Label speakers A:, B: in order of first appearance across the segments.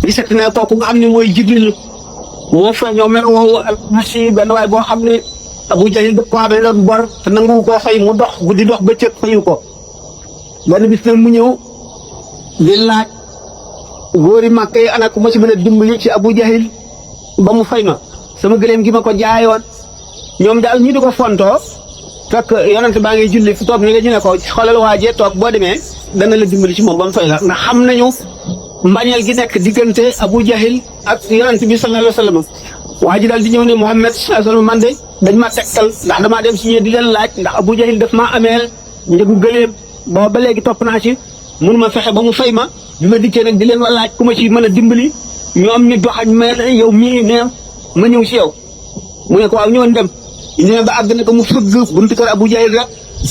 A: gisati na kooku nga xam ne mooy Jibril moo fa ñoo mel woo masi benn waay boo xam ne Abu Jahil da ko amee loon bor te nangu koo fay mu dox guddi dox bëccëg fayu ko benn bis nag mu ñëw di laaj góori Màkka yi ana ku ma ci mën a dimbali ci Abu Jahil ba mu fay ma sama gëléem gi ma ko jaayoon ñoom daal ñu di ko fontoo fekk yonent baa ngi julli fu toog ni nga ñu ne ko xoolal waajee toog boo demee dana la dimbali ci moom ba mu fay la ndax xam nañu mbañeel gi nekk diggante Abu Jahil ak yonent bi sallallahu alayhi wa sallam waa ji daal di ñëw ne Muhammad sallallahu alayhi wa sallam man de dañ ma tegtal ndax damaa dem si ñee di leen laaj ndax Abu Jahil daf maa ameel njëgu gëléem boo ba léegi topp naa ci mënu ma fexe ba mu fay ma bi ma dikkee nag di leen wa laaj ku ma ci mën a dimbali ñoom ñu joxañ mel yow mii ne ma ñëw si yow mu ne ko waaw ñëwoon dem ñu ba àgg na ko mu fëgg buntu kër Abu Jahil rek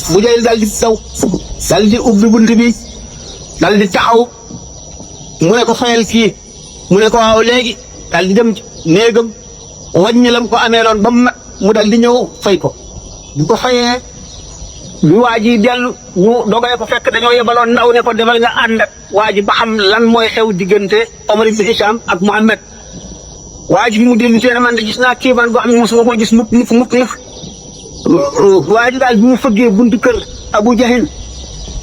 A: Abu Jahil daal di daw daal di ubbi bunt bi daal di taxaw mu ne ko fayal kii mu ne ko waaw léegi daal di dem néegam wàññi lam ko ameeloon ba mu mat mu daal di ñëw fay ko bu ko fayee bi waa ji dellu ñu dogale ko fekk dañoo yebaloon ndaw ne ko demal nga ànd ak waa ji ba xam lan mooy xew diggante Omar ibn Hisham ak Muhammad waa ji bi mu dellu see ne man de gis naa kii man boo xam ne mosuma ko gis mukk waa ji daal bi mu fëggee buntu kër Abu Jahil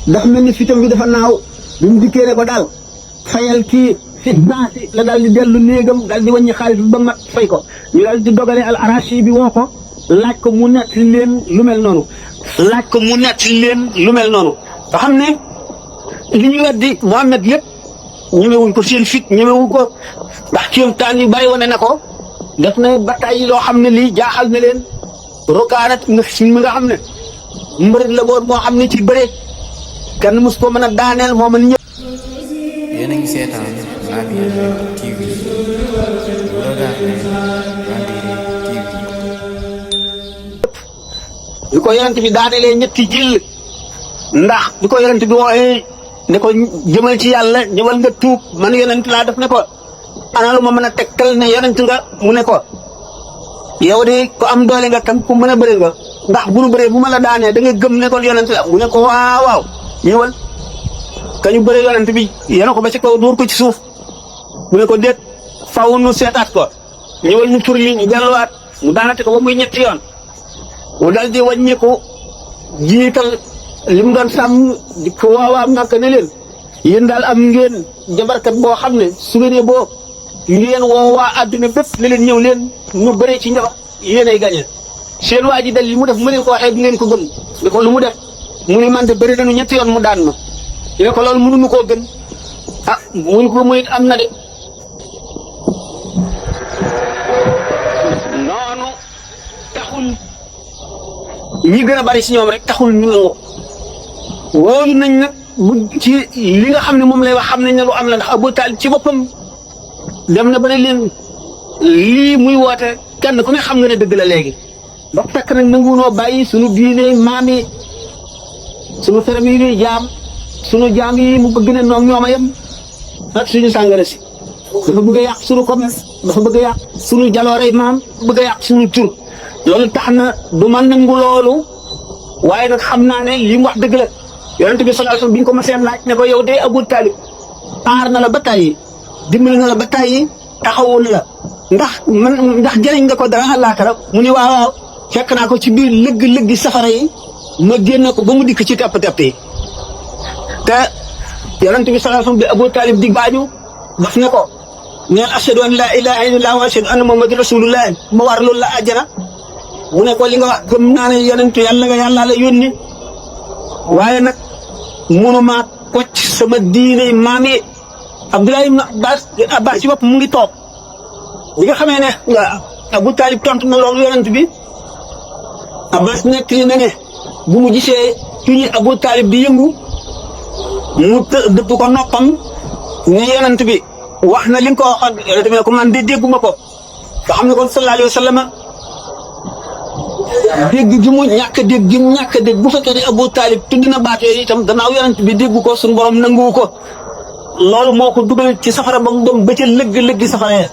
A: dafa mel ni fitam bi dafa naaw bi mu dikkee ne ko daal fayal kii fi baasi la daal di dellu néegam daal di wàññi xaalis ba mat fay ko ñu daal di dogale al arashi bi woo ko laaj ko mu nett leen lu mel noonu nga xam ne li ñu weddi Muhammad lépp ñemewuñ ko seen fit ñemewuñ ko ndax kéemtaan yu bari wane na ko def na bataay yi loo xam ne lii jaaxal na leen Rukaarat nga xam ne mbërit la woon moo xam ne ci bëre kenn mos ko mën a daaneel moo mën ñëpp.
B: Yéen a ngi seetaan Labyrinth TV
A: bi ko yonent bi daanelee ñetti jël ndax bi ko yonent bi wooyee ne ko jëmal ci yàlla ñëwal nga tuub man yonent laa def ne ko ana lu ma mën a tegtal ne yonent nga mu ne ko yow de ko am doole nga tam ku mën a bëri nga ndax bu nu bëree bu ma la daanee da nga gëm ne ko yonent la mu ne ko waaw ñëwal ka ñu bëre yonent bi yéen ko ba ci kaw dóor ko ci suuf mu ne ko déet faaw nu seetaat ko ñëwal ñu tur li ñu delluwaat mu daanate ko ba muy ñetti yoon mu dal di wàññeeku jiital li mu doon sàmm di ko waawaa Màkka ne leen yéen daal am ngeen jabarkat boo xam ne su ngeen boo ngeen woo waa àdduna bépp ne leen ñëw leen ñu bëree ci njabar yéen ay gañe seen waa ji dal li mu def mu leen ko waxee di ngeen ko gëm ne ko lu mu def mu ne man de bëri nañu ñetti yoon mu daan ma ne ko loolu mënuñu koo gën ah mun ko muy am na de noonu taxul ñi gën a bari si ñoom rek taxul ñu nangu wóolu nañ nag bu ci li nga xam ne moom lay wax xam nañ ne lu am la ndax Abu Taalib ci boppam dem na ba ne leen lii muy woote kenn ku ne xam nga ne dëgg la léegi ba fekk nag nanguwunoo bàyyi sunu diine maam yi sunu ferem yi ñuy jaam sunu jaam yi mu bëgg ne ñoom a yem ak suñu sàngara si dafa bëgg a yàq sunu commerce dafa bëgg a yàq sunu jaloorey maam bëgg a yàq sunu tur loolu tax na du ma nangu loolu waaye nag xam naa ne li mu wax dëgg la yonent bi sallallahu alayhi wasallam bi ñu ko maseen laaj ne ko yow de Abu Taalib aar na la ba tàyyi dimbali na la ba tàyyi taxawu na la ndax jëriñ nga ko dara àllaaxira mu ne waaw fekk naa ko ci biir lëgg safara yi ma génn ko ba mu dikk ci tepp yi te yonent bi sallallahu alayhi wasallam bi Abu Taalib di gaañu daf ne ko neen ashhadu an laa ilaaha illallaah wa ashhadu anna muhammadan rasuulullaah ma war loolu la àjjana mu ne ko li nga wax gëm naa ne yonentu yàlla la yónni waaye nag mënumaa kocc sama diine maam yi Abdullah ibn Abbas ci bopp mu ngi toog bi nga xamee ne Abu Taalib tontu na loolu yonent bi Abbas nekk li ne bu mu gisee tuñu Abu Taalib di yëngu mu dëpp ko noppam ne yonent bi wax na li nga ko waxoon yonent bi ne ko man de dégguma ko nga xam ne kon sallallahu alayhi wa sallam dégg gi mu ñàkk a dégg bu fekkee ne Abu Taalib tudd na baat yooyu itam gannaaw yonent bi déggu ko suñu borom nanguwu ko loolu moo ko dugal ci safara ba mu dem ba ca lëgg safara ya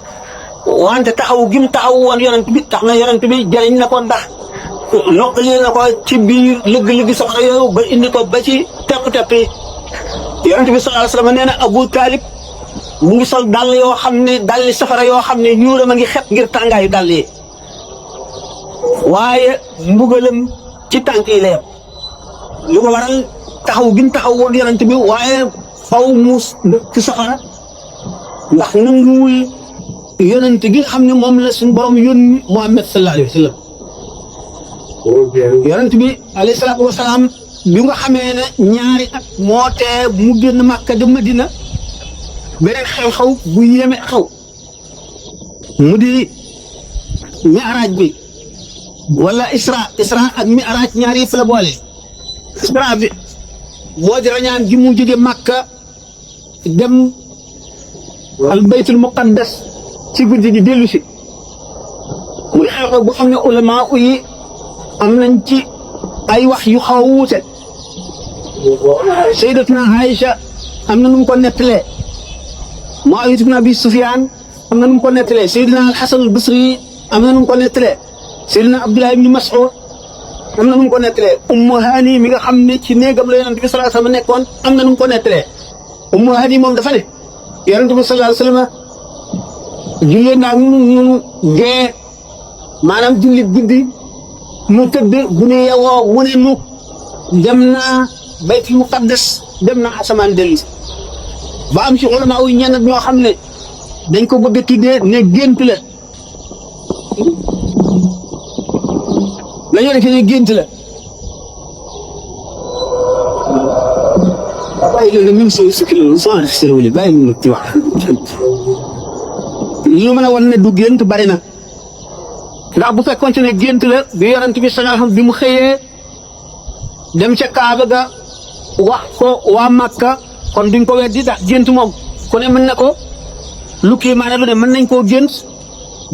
A: wante taxaw gi mu taxaw woon yonent bi tax na yonent bi jëriñ na ko ndax noqali na ko ci biir lëgg safara yooyu ba indi ko ba ci tepp yi yonent bi sallallahu alayhi wasallam nee na Abu Taalib mu ngi sol dàll yoo xam ne dàlli safara yoo xam ne ñuuram a ngi xet ngir tàngaayu dàll yi waaye mbugalam ci tànk yi la yem lu ko waral taxaw gi mu taxaw woon yonent bi waaye faw mu ci safara ndax nanguwul yonent gi nga xam ne moom la suñu borom yónni Muhammad sallallahu alayhi wa sallam yonent bi alayhi salaatu wa salaam bi nga xamee ne ñaari at moo tee mu génn Makka dem Madina beneen xew-xew bu yéeme xew mu di mi'raaj bi wala isra ak mi'raaj ñaari yëpp la boole isra bi moo di rañaan gi mu jóge Makka dem al baytul muqaddas ci guddi gi dellu si muy xew-xew bu xam ne ulama yi am nañ ci ay wax yu xaw a wuute Sayyidatuna Aïcha am na nu mu ko nettalee Muawiya ibn Abi Sufyaan am na nu mu ko nettalee Sayyidina al-Hasan al-Basri am na nu mu ko nettalee Sayyidina Abdullah ibn Mas'ud am na nu mu ko nettalee Ummu Hani mi nga xam ne ci néegam la Yonent bi sallallahu alayhi wa sallam nekkoon am na nu mu ko nettalee Ummu Hani moom dafa ne Yonent bi sallallahu alayhi wa sallam jullee naa ñu gee maanaam julli guddi mu tëdd bu ne yowoo mu ne mu dem naa baytul muqaddas dem naa asamaan dellu ba am ci ulama yi ñenn ñoo xam ne dañ ko bëgg a tuddee ne gént la dañoo defee ne gént la waaye loolu même soo sukki loolu soo enregistré wu bàyyi mu ci wax li mën a wan ne du gént bari na ndax bu fekkoon ne gént la bi yonent bi sallallahu alayhi wasallam bi mu xëyee dem ca Kaaba ga wax ko waa Makka kon duñ ko weddi ndax gént moom ku ne mën na ko lu kii maanaam lu ne mën nañ koo gént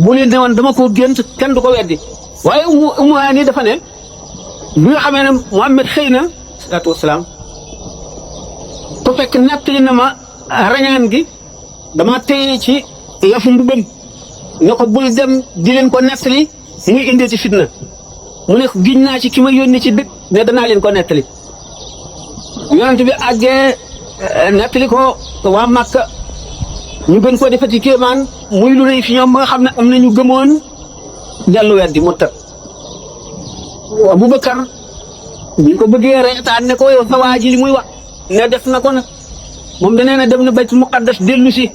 A: bu leen ne woon dama koo gént kenn du ko weddi waaye Ummu Hani dafa ne bi nga xamee ne Muhammad xëy na salaatu wasalaam ko fekk nettali na ma rañaan gi dama téye ci yafu mbubam ne ko bul dem di leen ko nettali muy indi ci fitna mu ne giñ naa ci ki ma yónni ci dëkk ne danaa leen ko nettali yonent bi àggee nettali ko waa Makka ñu gën ko defati kéemaan muy lu rëy fi ñoom ba nga xam ne am na ñu gëmoon dellu weddi mu tëb Abubakar biñ ko bëggee reetaan ne ko yow sa waa ji li muy wax ne def na ko nag moom danee na dem na baytul muqaddas dellu si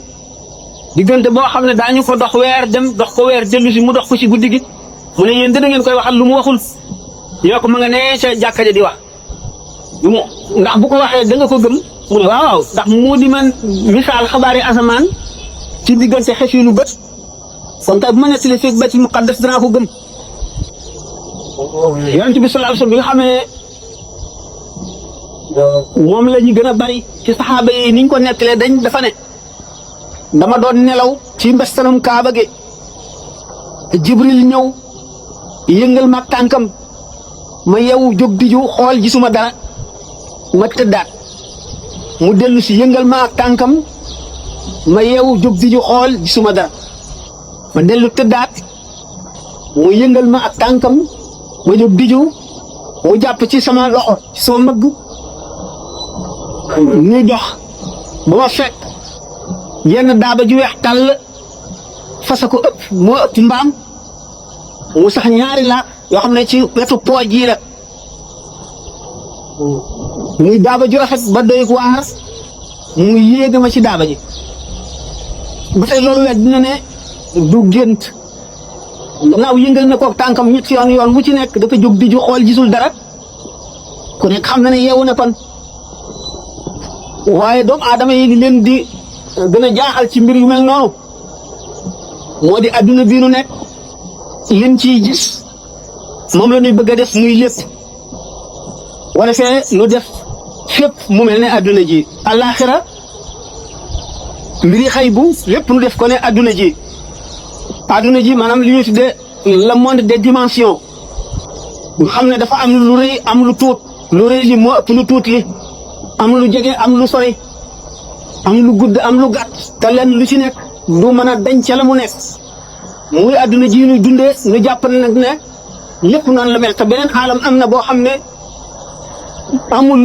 A: diggante boo xam ne daañu ko dox weer dem dox ko weer dellu si mu dox ko ci guddi gi mu ne yéen dana ngeen koy waxal lu mu waxul ñoo ko ma nga ne ca jàkka ja di wax ndax bu ko waxee da nga ko gëm mu ne waaw ndax moo di man misaal xabaari asamaan ci diggante xefiinu bët kon tey bu ma nettali fekk baytul muqaddas danaa ko gëm yonent bi sallallahu alayhi wasallam bi nga xamee moom la ñu gën a bari ci saxaaba yi niñ ko nettalee dafa ne dama doon nelaw ci mbestanam Kaaba gi Jibril ñëw yëngal ma tànkam ma yeewu jóg di ju xool gisuma dara ma tëddaat mu dellu si yëngal ma tànkam ma yeewu jóg di ju xool gisuma dara ma dellu tëddaat mu yëngal ma ak tànkam ma jóg di ju mu jàpp ci sama loxo ci sama mbëgg ñuy dox ba ma fekk yenn daaba ju weex tàll fasa ko ëpp moo ëpp mbaam mu sax ñaari laaf yoo xam ne ci wetu pooj yi la muy daaba ju rafet ba doy waar mu yéeg ma ci daaba ji ba tey loolu wet dina ne du gént gannaaw yëngal na ko tànkam ñetti yoon bu ci nekk dafa jóg di ju xool gisul dara ku nekk xam na ne yeewu na kon waaye doomu aadama yi li leen di gën a jaaxal ci mbir yu mel noonu moo di adduna bii nu nekk liñ ciy gis moom la ñuy bëgg a def muy lépp wala fee nu def fépp mu mel ne adduna ji àllaaxira mbiri xay bu lépp nu def ko ne adduna ji maanaam li ñuy tuddee le monde des dimensions nga xam ne dafa am lu rëy am lu tuut lu rëy li moo ëpp lu tuut li am lu jege am lu sori am lu gudd am lu gàtt te lenn lu ci nekk du mën a denc la mu nekk muy adduna ji ñu dundee ñu jàpp nag ne lépp noonu la mel te beneen xaalam am na boo xam ne amul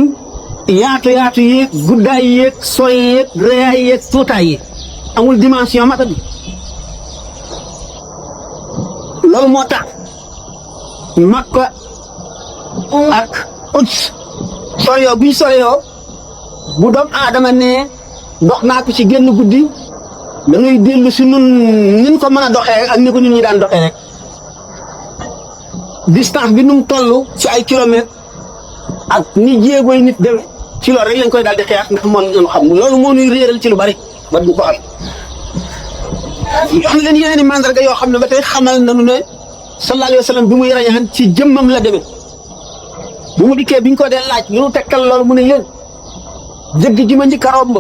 A: yaatu yéeg guddaay yéeg sooy yéeg rëyaay yéeg tuutaay yi amul dimension mata bi loolu moo tax Makka ak Quds soreyoo buñ soreyoo bu doom aadama ne dox naa ko ci génn guddi da ngay dellu si nun nin ko mën a doxee ak ni ko nit ñi daan doxee rek distance bi nu mu toll ci ay kilomètres ak ni jéegoy nit dem ci loolu rek lañ koy daal di xeex ndax moom ñu xam loolu moo ñuy réeral ci lu bari ba du ko am yoo xam ne leen yeneen i mandarga yoo xam ne ba tey xamal nañu ne sallallahu alayhi wa sallam bi muy rañaan ci jëmmam la demee bu mu dikkee biñ ko dee laaj lu nu tekkal loolu mu ne leen jëgg ji ma njëkk a romb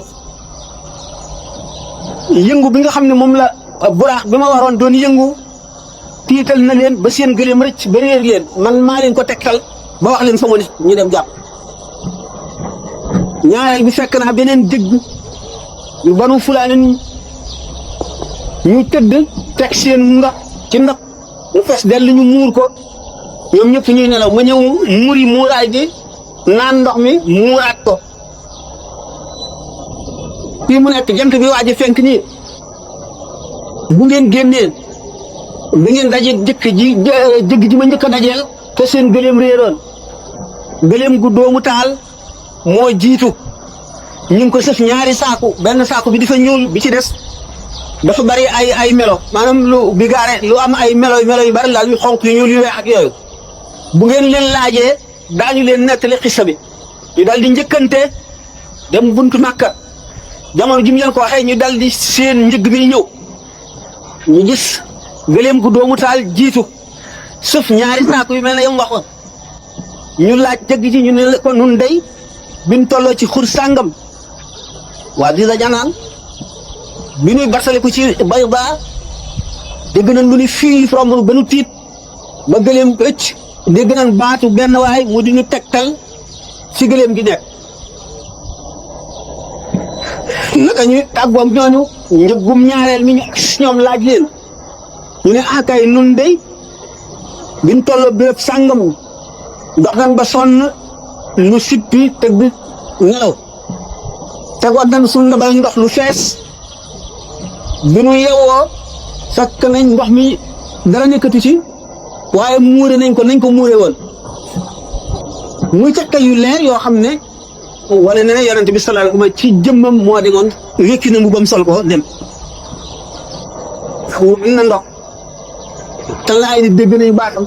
A: yëngu bi nga xam ne moom la buraax bi ma waroon doon yëngu tiital na leen ba seen gëléem rëcc ba réer leen man maa leen ko tekkal ba wax leen fa mu ne ñu dem jàpp ñaareel bi fekk naa beneen jëgg yu banu fulaane ñu tëdd teg seen ndox ci ndox mu fees dellu ñu muur ko ñoom ñëpp ñuy nelaw ma ñëw muuri muuraay bi naan ndox mi muuraat ko fii mu nekk jant bi waaj a fenk nii bu ngeen génnee bi ngeen daje jëkk ji ma njëkk a dajeel te seen gëléem réeroon gëléem gu doomu taal moo jiitu ñu ngi ko sëf ñaari saaku benn saaku bi dafa ñuul bi ci des dafa bari ay melo maanaam lu bi gaare lu am ay melo yu bari laal yu xonk yu ñuul yu weex ak yooyu bu ngeen leen laajee daañu leen nettali xissa bi ñu dal di njëkkante dem buntu Makka jamono ji mu leen ko waxee ñu dal di seen njëg mi ñëw ñu gis gëléem gu doomu taal jiitu sëf ñaari saaku yu mel ne yam waxoon ñu laaj jëgg ji ñu ne ko nun day biñ tolloo ci xur sàngam waa di la janaan bi ñuy barsale ko ci bay baa dégg nañ lu ni fii romb ba nu tiit ba gëléem ëcc dégg nañ baatu benn waay mu di ñu tegtal ci gëléem gi nekk naka ñuy tàggoom ñooñu njëggum ñaareel mi ñu ak ñoom laaj leen ñu ne akay nun day biñ tolloo béréb sàngam dox nañ ba sonn lu sippi teg bi nelaw tegoon nañ suñ ndabal ndox lu fees bi nu yewoo fekk nañ ndox mi dara nekkatu ci waaye muure nañ ko muure woon muy tegtal yu leer yoo xam ne wala ne yonent bi sallallahu alayhi wa sallam ci jëmmam moo demoon wékki na mu bam sol ko dem am na ndox te laay di dégg nañu baatam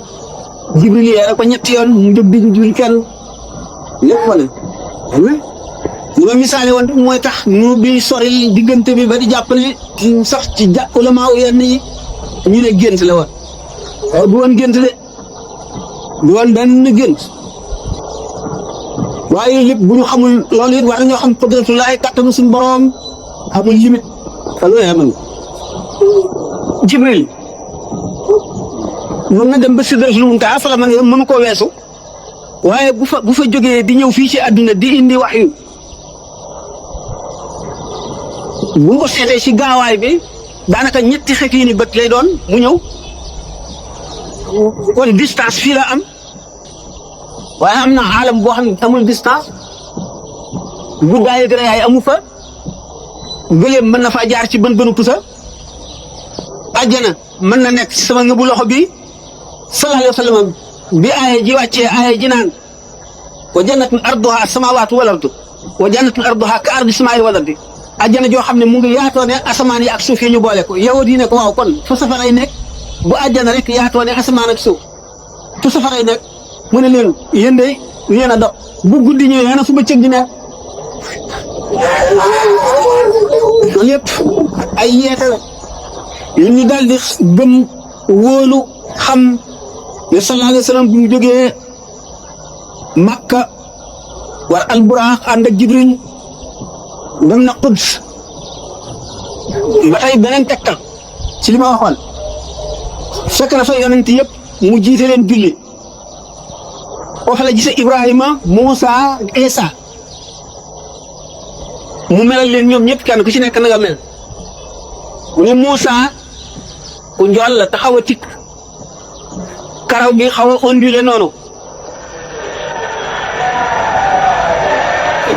A: Jibril yee ko ñetti yoon mu jóg di jul kenn lépp wane li ma misaale woon mooy tax ñu bi sori diggante bi ba di jàpp ne sax ci ulama yenn yi ñu ne gént la woon waaw du woon gént de du woon benn gént waaye lépp bu ñu xamul loolu it war nañoo xam qudratullahi kàttanu suñu borom amul limite fa lu ne man Jibril mën na dem ba Sidratul Muntaha fa la mënu koo weesu waaye bu fa jógee di ñëw fii ci àdduna di indi wax yu bu ko seetee ci gaawaay bi daanaka ñetti xeet yi ni bët lay doon mu ñëw kon distance fii la am waaye am na aalam boo xam ne amul distance guddaay ak reyaay amu fa gëléem mën na faa jaar ci bën bënu pusa àjjana mën na nekk ci sama ngëbu loxo bi sallallahu alayhi wa sallam bi aaya ji wàccee aaya ji naan wa jannatun arduha as-samaawaatu wal ardu wa jannatun arduha ka ardi samaa'i wal ardi àjjana joo xam ne mu ngi yaatoo ne asamaan yi ak suuf yi ñu boole ko yow di ne ko waaw kon fu safaray nekk bu àjjana rek yaatoo ne asamaan ak suuf fu safaray nekk mu ne leen yéen de yéen a dox bu guddi ñëwee yéen a fu bëccëg di nekk loolu yëpp ay yeete la yu ñu daal di gëm wóolu xam ne sallallahu alayhi wa sallam bu mu jógee Makka war alburaax ànd ak Jibril dem na Quds ba tey beneen tegtal ci li ma waxoon fekk na fa yonent yëpp mu jiite leen julli foofu la gisee Ibrahima Moussa ak Isa mu melal leen ñoom ñëpp kenn ku ci nekk na nga mel mu ne Moussa ku njool la taxaw a tikk karaw gi xaw a ondulé noonu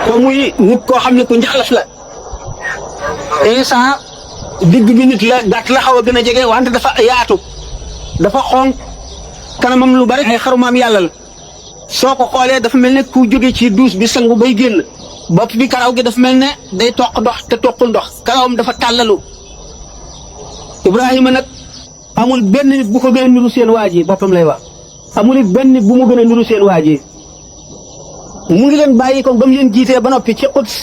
A: ko muy nit koo xam ne ku njaxlaf la Isa digg bi nit la gàtt la xaw a gën a jege wante dafa yaatu dafa xonq kanamam lu bari ay xarumaam yàlla la soo ko xoolee dafa mel ne ku jóge ci duus bi sangu bay génn bopp bi karaw gi dafa mel ne day toq ndox te toqul ndox karawam dafa tàllalu Ibrahima nag amul benn nit bu ko gën a niru seen waa ji boppam lay wax amul it benn nit bu mu gën a niru seen waa ji mu ngi leen bàyyi ko ba mu leen jiitee ba noppi ci Quds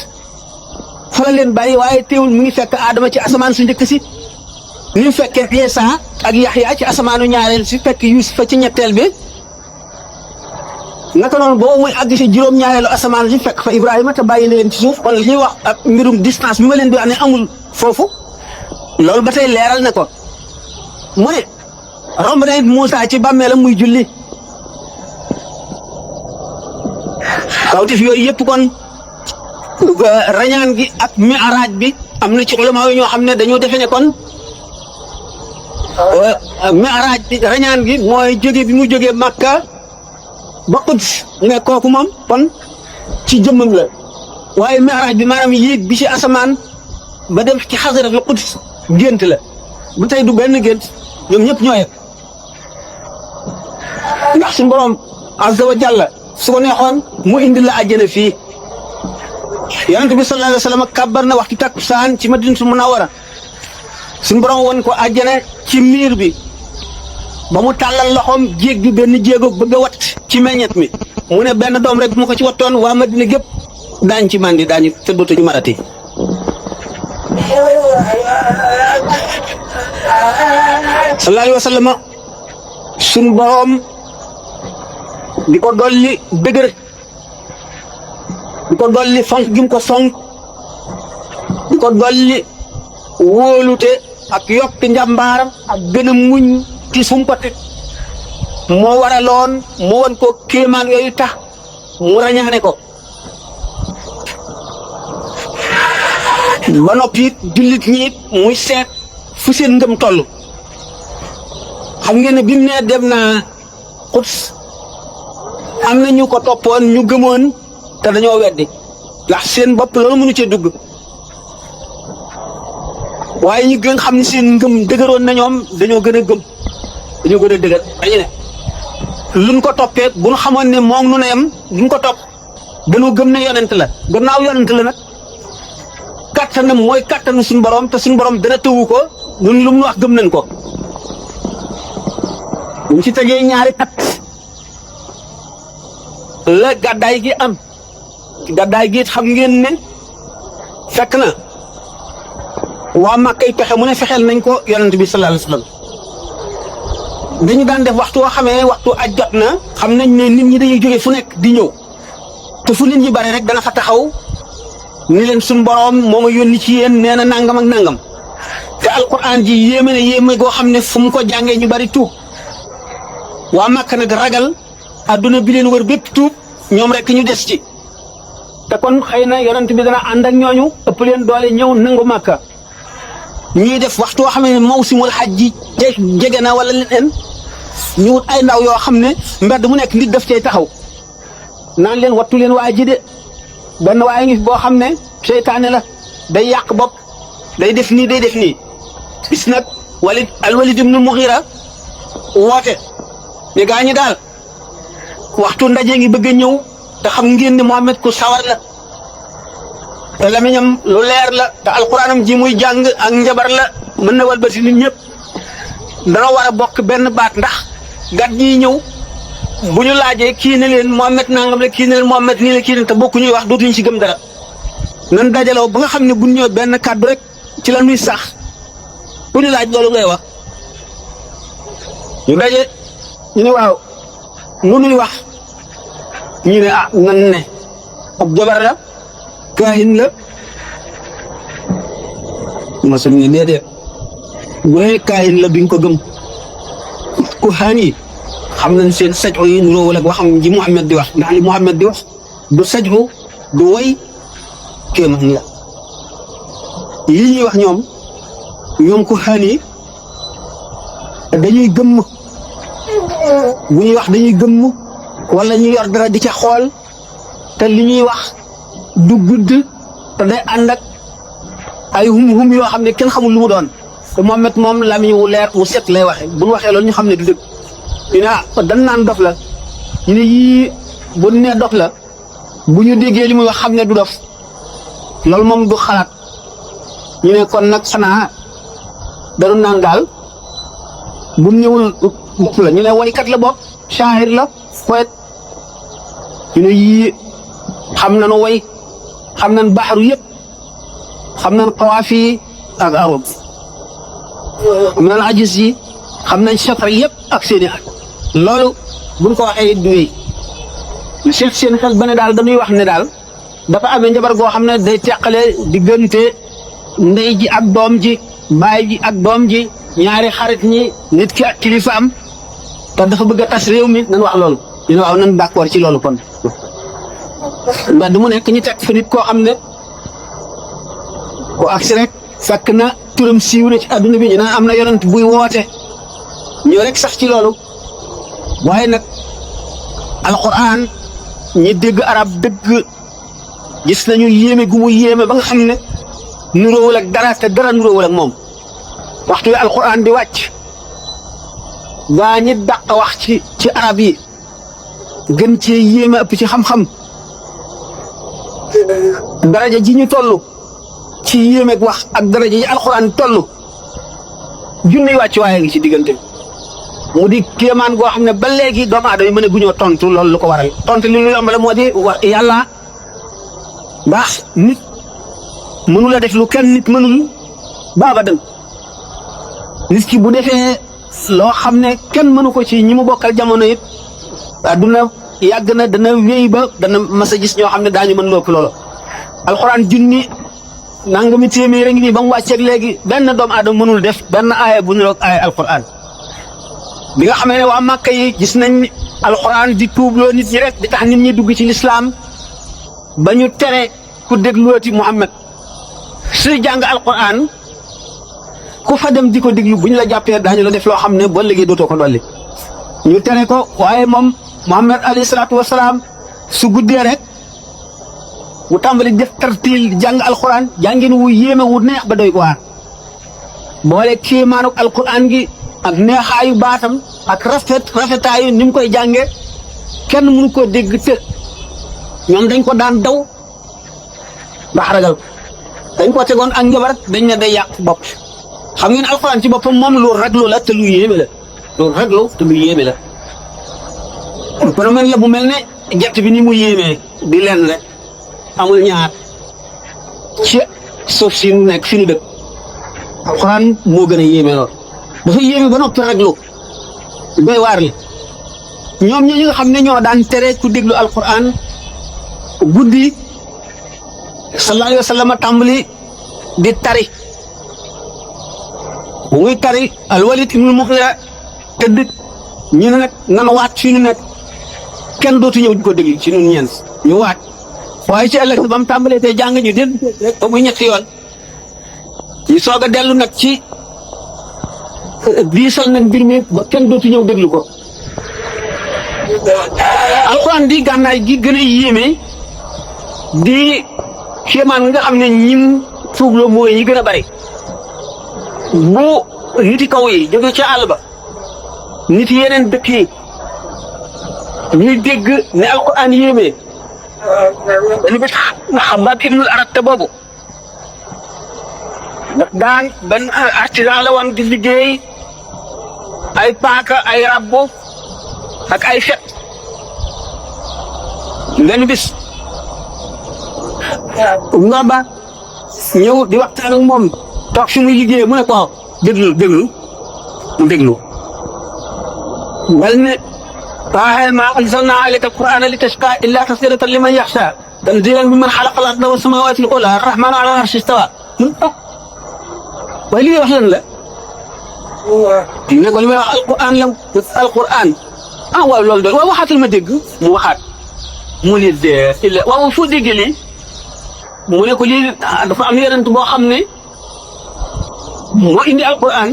A: fa la leen bàyyi waaye teewul mu ngi fekk Adama ci asamaan su njëkk si ni mu fekkee Iisa ak Yaxya ci asamaanu ñaareel si fekk Yuusufa ci ñetteel bi naka noonu boobu muy àgg si juróom-ñaareelu asamaan si fekk fa Ibrahima te bàyyi leen ci suuf kon li ñuy wax ak mbirum distance bi ma leen di wax ne amul foofu loolu ba tey leeral na ko mu ne romb na it Muusaa ci bàmmeelam muy julli kawtif yooyu yëpp kon rañaan gi ak mi'raaj bi am na ci ulama yi ñoo xam ne dañoo defe ne kon mi'raaj bi rañaan gi mooy jóge bi mu jógee Makka ba Quds ne kooku moom kon ci jëmmam la waaye mi'raaj bi maanaam yéeg bi ci asamaan ba dem ci xasaratul Quds gént la bu tey du benn gént ñoom ñëpp ñoo yem ndax suñu borom azza wa jalla su ko neexoon mu indi la àjjana fii yonent bi sallallahu alayhi wa sallam kàbbar na waxtu takkusaan ci Madinatul Munawwara suñu borom won ko àjjana ci miir bi ba mu tàllal loxoom jéeg bi benn jéego bëgg a wat ci meññet mi mu ne benn doom rek bu ma ko ci wattoon waa Madina gépp daañ ci mandi daañu tëddatu ñu marati sallallahu alayhi wa sallam suñu borom di ko dolli dëgër di ko dolli fonk gi mu ko fonk di ko dolli wóolute ak yokk njàmbaaram ak gën a muñ ci fu mu ko teg moo waraloon mu won ko kéemaan yooyu tax mu rañaane ko ba noppi it jullit ñi it muy seet fu seen ngëm toll xam ngeen ne bi mu nee dem naa Quds am na ñu ko toppoon ñu gëmoon te dañoo weddi ndax seen bopp loolu mënu cee dugg waaye ñu gën xam ne seen ngëm dëgëroon na ñoom dañoo gën a gëm dañoo gën a dëgër dañu ne luñ ko toppee bu ñu xamoon ne moom nu ne yem duñ ko topp dañoo gëm ne yonent la gannaaw yonent la nag kattanam mooy kattanu suñu borom te suñu borom dana tëwu ko ñun lu mu wax gëm nañ ko ñu ci tegee ñaari at la gàddaay gi am gàddaay gi xam ngeen ne fekk na waa Màkkay pexe mu ne fexeel nañ ko yonent bi sallallahu alayhi wa sallam dañu daan def waxtu woo xamee waxtu aj jot na xam nañ ne nit ñi dañuy jóge fu nekk di ñëw te fu nit ñi bare rek dana fa taxaw ni leen suñ boroom moo ma yónni ci yéen nee na nangam ak nangam te alquran ji yéeme na yéeme goo xam ne fu mu ko jàngee ñu bari tuub waa Màkka nag ragal adduna bi leen wër bépp tuub ñoom rek ñu des ci te kon xëy na yonent bi dana ànd ak ñooñu ëpp leen doole ñëw nangu Màkka ñuy def waxtu woo xam ne mawsimul xaj ji jege na wala leneen ñu wut ay ndaw yoo xam ne mbedd mu nekk nit daf cay taxaw naan leen wattu leen waa ji de benn waaye ngi fi boo xam ne seytaane la day yàq bopp day def nii day def nii bis nag Walid ibn Mughira woote ne gaa ñi daal waxtu ndaje ngi bëgg a ñëw te xam ngeen ne Muhammad ku sawar la te lamiñam lu leer la te alquranam ji muy jàng ak njabar la mën na walbati nit ñëpp dana war a bokk benn baat ndax gat ñiy ñëw bu ñu laajee kii ne leen Muhammad nangam la kii ne leen Muhammad nii la kii ne te bokku ñuy wax dootuñu ci gëm dara nan dajaloo ba nga xam ne bu ñu ñëw benn kàddu rek ci la ñuy sax bu ñu laaj loolu ngay wax ñu daje ñu ne waaw nu nuy wax ñu ne ah nan ne ab jabar la kaahin la mosum ñu déedéet bu dee kaahin la duñ ko gëm ku xaan yi xam nañ seen sajxu yi nuroo wala waxam ji Muhammad di wax ndax li Muhammad di wax du sajxu du woy kéemaan la lii ñuy wax ñoom ku xaan yi dañuy gëmm bu ñuy wax dañuy gëmm wala ñu yor dara di ca xool te li ñuy wax du gudd te day ànd ak ay hum yoo xam ne kenn xamul lu mu doon te Muhammad moom lamiñ wu leer wu set lay waxe bu ñu waxee loolu ñu xam ne du dëgg ñu ne dañ naan dof la ñu ne yii bu ne dof la bu ñu déggee li muy wax xam ne du dof loolu moom du xalaat ñu ne kon nag xanaa dañu naan daal bu mu ñëwul dof la ñu ne waykat la bopp shaahir la poète ñu ne yii xam nañu way xam nañ baxaru yëpp xam nañ xawaafi ak arab xam nañ ajis yi xam nañ chatre yëpp ak seeni at loolu buñ ko waxee du wéy ñu seet seen xel ba ne daal dañuy wax ne daal dafa amee njabar goo xam ne day teqale diggante ndey ji ak doom ji baay ji ak doom ji ñaari xarit ñi nit ki ak kilifa am te dafa bëgg a tas réew mi nañ wax loolu ñu ne waaw nañ d'accord ci loolu kon mbaa du mu nekk ñu teg fa nit koo xam ne ko agsi rek fekk na turam siiw na ci adduna bi ñu naan am na yonent buy woote ñu rek sax ci loolu waaye nag alquran ñi dégg arab dëgg gis nañu yéeme gu mu yéeme ba nga xam ne nuróowul ak dara te dara nuróowul ak moom waxtu wi alquran di wàcc gaa ñi dàq wax ci arab yi gën cee yéeme ëpp ci xam-xam daraja ji ñu toll ci yéemeeg wax ak daraja ji alxuraan toll junniy wàcc waaye ngi ci diggante mu di kéemaan goo xam ne ba léegi doomu aadama yi mën a guñoo tontu loolu lu ko waral tontu li lu yomb la moo di wax yàlla ndax nit mënu la def lu kenn nit mënul baaba dem nit ki bu defee loo xam ne kenn mënu ko ci ñi mu bokkal jamono it adduna yàgg na dana wéy ba dana mas a gis ñoo xam ne daañu mën lopp loolu alxuraan junni nangami téeméer ngi nii ba mu wàcceeg léegi benn doomu aadama mënul def benn aaya bu niroog aaya alxuraan bi nga xamee ne waa Màkka yi gis nañ alxuraan di tuubloo nit ñi rek di tax nit ñi dugg ci lislaam ba ñu tere ku dégluoti Muhammad suy jàng alxuraan ku fa dem di ko déglu bu ñu la jàppee daañu la def loo xam ne ba léegi dootoo ko dolli ñu tere ko waaye moom Muhammad alayhi salaatu wa salaam su guddee rek mu tàmbali def tartiil jàng alxuraan jàngin wu yéeme wu neex ba doy ko waar boole kéemaanuk alxuraan gi ak neexaayu baatam ak rafetaayu ni mu koy jàngee kenn mënu koo dégg te ñoom dañ ko daan daw ndax ragal dañ ko tegoon ak njabar dañ ne day yàq bopp xam ngeen alxuraan ci boppam moom lu raglu la te lu yéeme la lu raglu te lu yéeme la phénomène la bu mel ne gerte bi ni mu yéemee di leen rek amul ñaar ci suuf si nekk fi ñu dëkk alxuraan moo gën a yéeme lool dafa yéeme ba noppi raglu doy waar li ñoom ñi nga xam ne ñoo daan tere ku déglu alxuraan guddi sallallahu alayhi wa sallam tàmbali di tari bu muy tari alwalid ibnul mughira tëdd ñu ne nag nan waat fi ñu nekk kenn dootu ñëw di ko déglu ci ñun ñeent ñu waat waaye ci ëllëg ba mu tàmbalee tey jàng ñu dégg rek ba muy ñetti yoon ñu soog a dellu nag ci diisal nag mbir mi ba kenn dootu ñëw déglu ko alxuraan di gànnaay gi gën a yéeme di kéemaan nga xam ne ñim tuubloo mooy yi gën a bari bu niti kaw yi jóge ca àll ba nit yeneen dëkk yi ñuy dégg ne alxuraan yéeme dañu bis Xabbaab ibnul Arat boobu ndax daan benn artisan la woon di liggéey ay paaka ay rabbo ak ay fet benn bis ngamba ñëw di waxtaan ak moom toog fi muy liggéey mu ne ko déglu bal ne waaye maa anzalnaa alayka al-qur'aana li tashqaa illaa tazkiratan liman yaxshaa tanziilan mimman xalaqa al-arda wa samaawaati al-ulaa ar-rahmaanu alal arshi istawaa waaye li ngay wax lan la ne ko li may wax alquran la alquran waaw loolu doon waaw waxaatal ma dégg mu waxaat mu ne de waaw foo déggee lii mu ne ko lii dafa am yonent boo xam ne moo indi alquran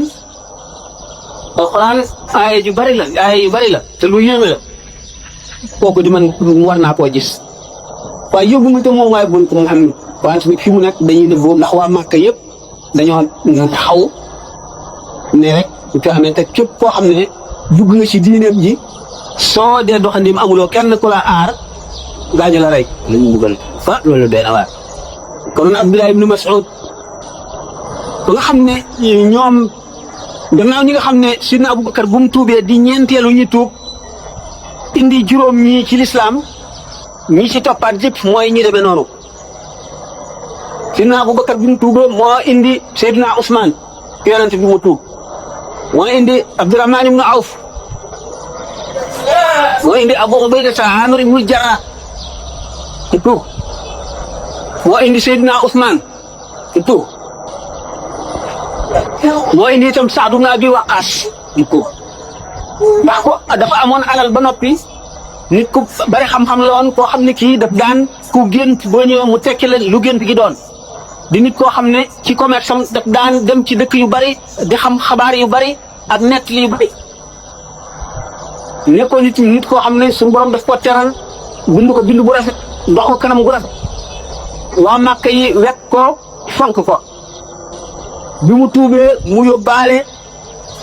A: aaya yu bari la te lu yéeme la kooku di man war naa koo gis waaye yóbbu ma te moom waaye buñ ko nga xam ne waaye fi mu nekk dañuy def boobu ndax waa Màkka yëpp dañoo taxaw ne rek nga xam ne te képp koo xam ne dugg nga ci diineem ji soo dee doxandim amuloo kenn ku la aar gaañu la rey lañu buggal fa loolu doy na waar kon Abdullah ibn Mas'ud ba nga xam ne ñoom gannaaw ñi nga xam ne Sidna Abubakar bu mu tuubee di ñeenteelu ñu tuub indi juróom ñii ci lislaam ñi ci toppaat yëpp mooy ñi demee noonu Sidna Abubakar bi mu tuubee moo indi Seydina Ousmane yonent bi mu tuub moo indi Abdurahman ibn Awf moo indi Abu Ubayda Amir ibn Jarrah ci tuub moo indi Seydina Ousmane ci tuub moo indi itam Saad ibn Abi Waqqas ci tuub ndax ko dafa amoon alal ba noppi nit ku bari xam-xam la woon koo xam ne kii daf daan ku gént boo ñëwee mu tekki la lu gént gi doon di nit koo xam ne ci commerce am daf daan dem ci dëkk yu bari di xam xabaar yu bari ak nett yu bari nekkoon nit koo xam ne suñu borom daf ko teral bind ko bind bu rafet ndox ko kanam gu rafet waa Màkka yi wekk ko fonk ko bi mu tuubee mu yóbbaale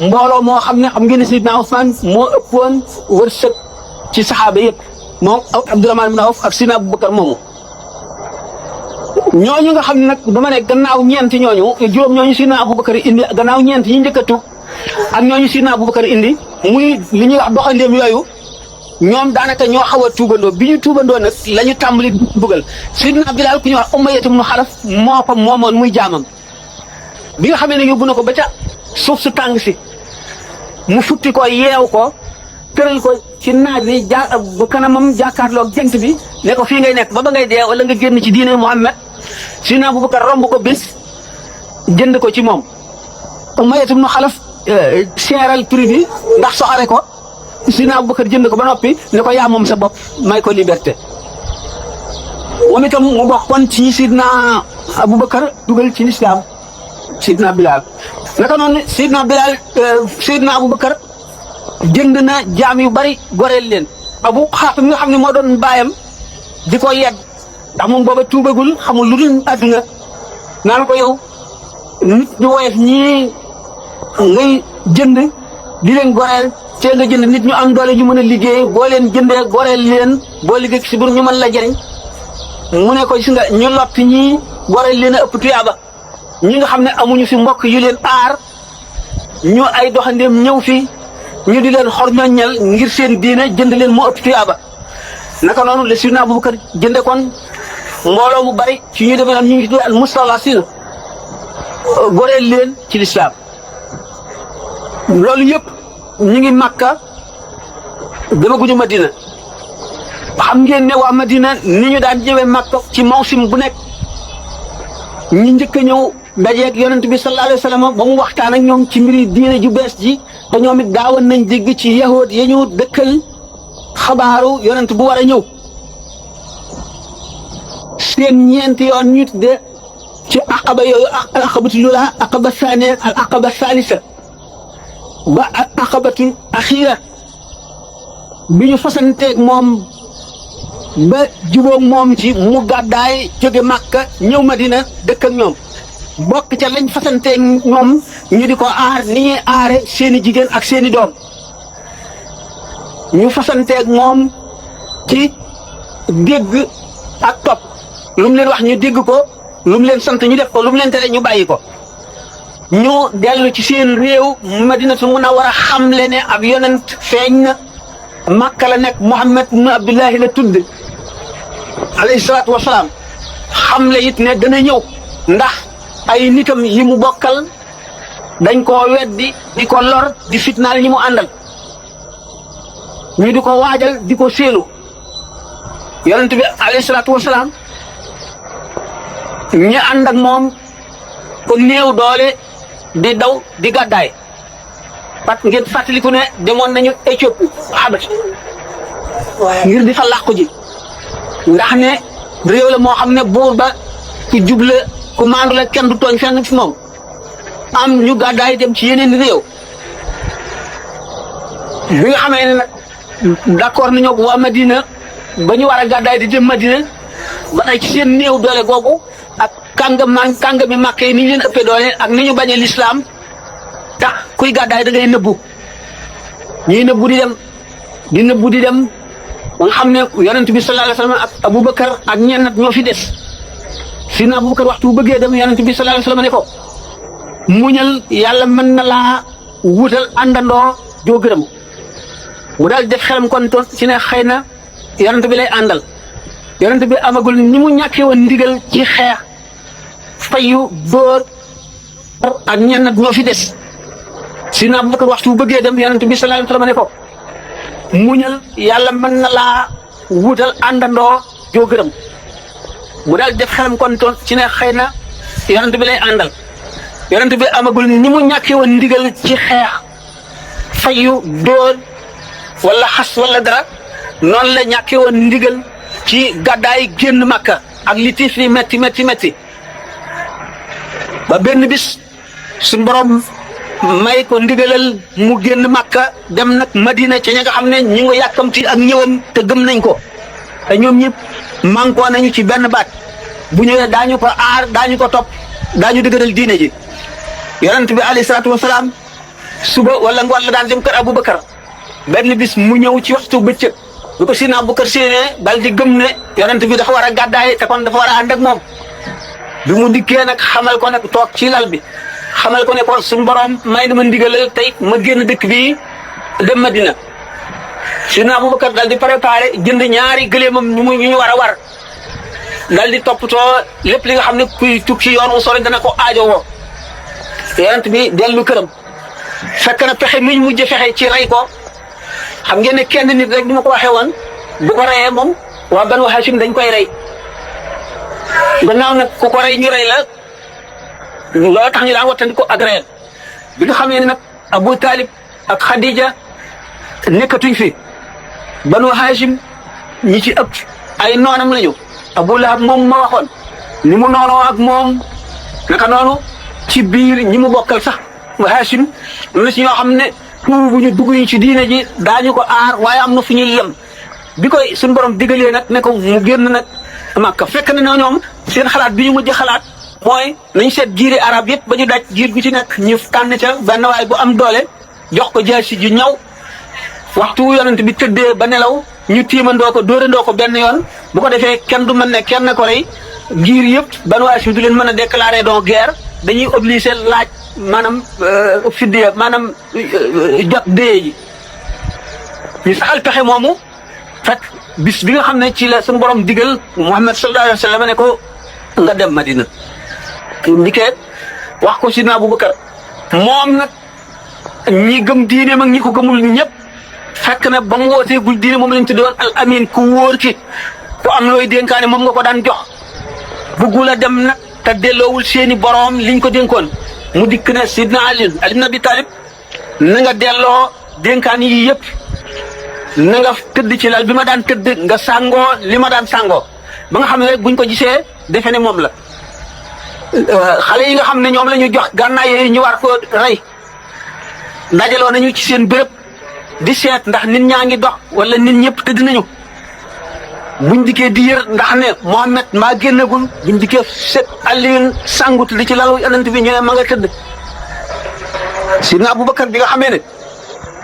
A: mbooloo moo xam ne xam ngeen ne Seydina Usmaan moo ëppoon wërsëg ci saxaaba yëpp moom Abdurahmaan ibn Awf ak Seydina Abubakar moomu ñooñu nga xam ne nag dama ne gannaaw ñeenti ñooñu juróom ñooñu Seydina Abubakar indi gannaaw ñeenti ñi njëkk a tuub ak ñooñu Seydina Abubakar indi muy li ñuy wax doxandeem yooyu ñoom daanaka ñoo xaw a tuubandoo bi ñu tuubandoo nag la ñu tàmbali bugal Seydina Bilaal ku ñuy wax Umayya ibn Xalaf moo ko moomoon muy jaamam bi nga xamee ne yóbbu na ko ba ca suuf su tàng si mu futti ko yeew ko tëral ko ci naaj bi ba kanamam jàkkaarloog jant bi ne ko fii ngay nekk ba ngay dee wala nga génn ci diine Muhammad Seydina Abubakar romb ko bés jënd ko ci moom Umayya ibn Xalaf seeral prix bi ndax soxare ko Seydina Abubakar jënd ko ba noppi ne ko yaa moom sa bopp may ko liberté moom itam mu bokkoon ci Seydina Abubakar dugal ci lislaam Seydina Bilaal naka noonu Seydina Abubakar jënd na jaam yu bari goreel leen Abu Xaatim nga xam ne moo doon baayam di ko yedd ndax moom booba tuubagul xamul lu dul àdduna naan ko yow nit ñu woyof ñii ngay jënd di leen goreel te nga jënd nit ñu am doole ñu mën a liggéey boo leen jëndee goreel leen boo liggéey si biir ñu mën la jëriñ mu ne ko gis nga ñu lott ñii goreel leen a ëpp tuyaaba ñi nga xam ne amuñu fi mbokk yu leen aar ñu ay doxandeem ñëw fi ñu di leen xorñoñal ngir seen diine jënd leen moo ëpp tuyaaba naka noonu le Seydina Abubakar jënde kon mbooloo mu bari ci ñu demee noonu ñu ngi tudd al mustalasin goreel leen ci lislaam loolu yëpp ñu ngi Makka demaguñu Madina xam ngeen ne waa Madina ni ñu daan ñëwee Makka ci mawsim bu nekk ñi njëkk a ñëw dajeeg yonent bi sallallahu alayhi wa sallam ba mu waxtaan ak ñoom ci mbiri diine ju bees ji te ñoom it daawoon nañ dégg ci yahood ya ñu dëkkal xabaaru yonent bu war a ñëw seen ñeenti yoon ñu tudde ci aqaba yooyu al aqabatu lula aqaba thaniya al aqaba thalitha ba al aqabatu axira bi ñu fasanteeg moom ba jubóog moom ci mu gàddaay jóge Makka ñëw Madina dëkk ak ñoom bokk ca lañ fasanteeg ñoom ñu di ko aar ni ñuy aare seeni jigéen ak seeni doom ñu fasanteeg moom ci dégg ak topp lu mu leen wax ñu dégg ko lu mu leen sant ñu def ko lu mu leen tere ñu bàyyi ko ñu dellu ci seen réew Madinatu Munawwara xam le ne ab yonent feeñ na Makka la nekk Muhammad ibn Abdullahi la tudd alayhi salaatu wa salaam xam le it ne dana ñëw ndax ay nitam yi mu bokkal dañ koo weddi di ko lor di fitnaal ñi mu àndal ñu di ko waajal di ko séenu yonent bi alayhi salaatu wa salaam ñi ànd ak moom ko néew doole di daw di gàddaay parce que ngeen fàttaliku ne demoon nañu Éthiopie Habasha ngir di fa làqu ji ndax ne réew la moo xam ne buur ba ku jubla ku maandu la kenn du tooñ fenn fi moom am ñu gàddaay dem ci yeneen réew bi nga xamee ne nag d'accord nañoo waa Madina ba ñu war a gàddaay di dem Madina ba tey ci seen néew doole googu ak kàngami Màkka yi ni ñu leen ëppee doole ak ni ñu bañee lislaam tax kuy gàddaay da ngay nëbbu ñuy nëbbu di dem ba nga xam ne yonent bi sallallahu alayhi wa sallam ak Aboubacar ak ñenn ñoo fi des Sidna Aboubacar waxtu bu bëggee dem yonent bi sallallahu alayhi wa sallam ne ko muñal yàlla mën na laa wutal àndandoo joo gërëm mu daal def xelam kon ci ne xëy na yonent bi lay àndal yonent bi amagul ni mu ñàkkee woon ndigal ci xeex fayu dóor ak ñenn ñoo fi des Sidna Aboubacar waxtu bu bëggee dem yonent bi sallallahu alayhi wa sallam ne ko muñal yàlla mën na laa wutal àndandoo joo gërëm mu daal def xelam kon ci ne xëy na yonent bi lay àndal yonent bi amagul ni mu ñàkkee woon ndigal ci xeex fayu dóor wala xas wala dara noonu la ñàkkee woon ndigal ci gàddaay génn Makka ak li tiif li metti ba benn bis suñu borom may ko ndigalal mu génn Makka dem nag Madina ci ña nga xam ne ñi nga yàkkamti ak ñëwam te gëm nañ ko te ñoom ñëpp mànkoo nañu ci benn baat bu ñëwee daañu ko aar daañu ko topp daañu dëgëral diine ji yonent bi alayhi salaatu wasalaam suba wala ngoon la daan dem kër Aboubacar benn bis mu ñëw ci waxtu bëccëg bu ko Sidna Aboubacar séenee dal di gëm ne yonent bi dafa war a gàddaay te kon dafa war a ànd ak moom bi mu dikkee nag xamal ko nag toog ci lal bi xamal ko ne ko suñu borom may na ma ndigalal tey ma génn dëkk bi dem Madina Sidna Aboubacar dal di préparé jënd ñaari gëléemam ñu war a war dal di toppatoo lépp li nga xam ne kuy tukki yoon wu sori dana ko aajowoo yonent bi dellu këram fekk na pexe mi ñu mujj fexe ci rey ko xam ngeen ne kenn nit rek du ma ko waxee woon bu ko reyee moom waa Banu Hashim dañ koy rey gannaaw nag ku ko rey ñu rey la loolu tax ñu daan wattandi ko ak reyal bi nga xamee ne nag Abu Talib ak Khadija nekkatuñ fi Banu Hashim ñi ci ëpp ay noonam lañu Abu Lahab moom ma waxoon ni mu noonoo ak moom naka noonu ci biir ñi mu bokkal sax Hashim am na si ñoo xam ne tuubuñu dugguñu ci diine ji daañu ko aar waaye am na fu ñuy yem bi koy suñu borom digalee nag ne ko mu génn nag Makka fekk na ñoom seen xalaat bi ñu mujj xalaat mooy nañ seet jiiri arab yëpp ba ñu daj jiir gu ci nekk ñu tànn ca benn waay bu am doole jox ko jaasi ju ñaw waxtu yonent bi tëddee ba nelaw ñu tiimandoo ko dóorandoo ko benn yoon bu ko defee kenn du mën ne kenn ko rey giir yëpp Banu Hashim du leen mën a déclarer donc guerre dañuy obligé laaj maanaam fiddiya maanaam jot dee ji ñu saxal pexe moomu fekk bis bi nga xam ne ci la suñu borom digal Muhammad sallallahu alayhi wa sallam ne ko nga dem Madina ndikee wax ko Sidna Aboubacar moom nag ñi gëm diine mag ñi ko gëmul ñëpp fekk na ba mu wootee gul diine moom lañ tuddoon al amin ku wóor ki ku am looy dénkaane moom nga ko daan jox buggul a dem nag te delloowul seeni borom liñ ko dénkoon mu dikk ne Sidna Ali ibn Abi Talib na nga delloo dénkaan yi yëpp na nga tëdd ci lal bi ma daan tëdd nga sàngoo li ma daan sàngoo ba nga xam ne rek buñ ko gisee defe ne moom la xale yi nga xam ne ñoom la ñu jox gànnaay yooyu ñu war ko rey dajaloo nañu ci seen béréb di seet ndax nit ñaa ngi dox wala nit ñëpp tëdd nañu buñ dikkee di yër ndax ne Muhammad maa génnagul buñ dikkee set Alioune sangut li ci lalu yonent bi ñu ne ma nga tëdd Sidna Aboubacar bi nga xamee ne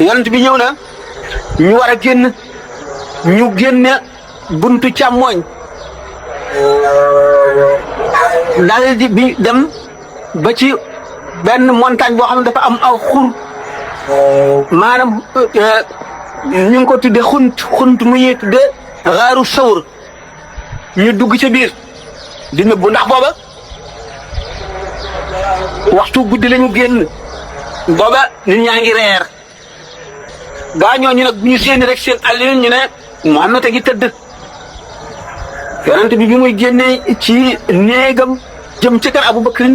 A: yonent bi ñëw na ñu war a génn ñu génne buntu càmmooñ daal di bi dem ba ci benn montagne boo xam ne dafa am aw xur maanaam ñu ngi ko tuddee xunt mu ñuy tuddee xaaru sawr ñu dugg ca biir di nëbbu ndax booba waxtu guddi la ñu génn booba nit ñaa ngi reer gaa ñooñu nag bu ñu séeni rek seen Aliou ñu ne Muhammad a ngi tëdd yonent bi muy génnee ci néegam jëm ci kër Aboubacar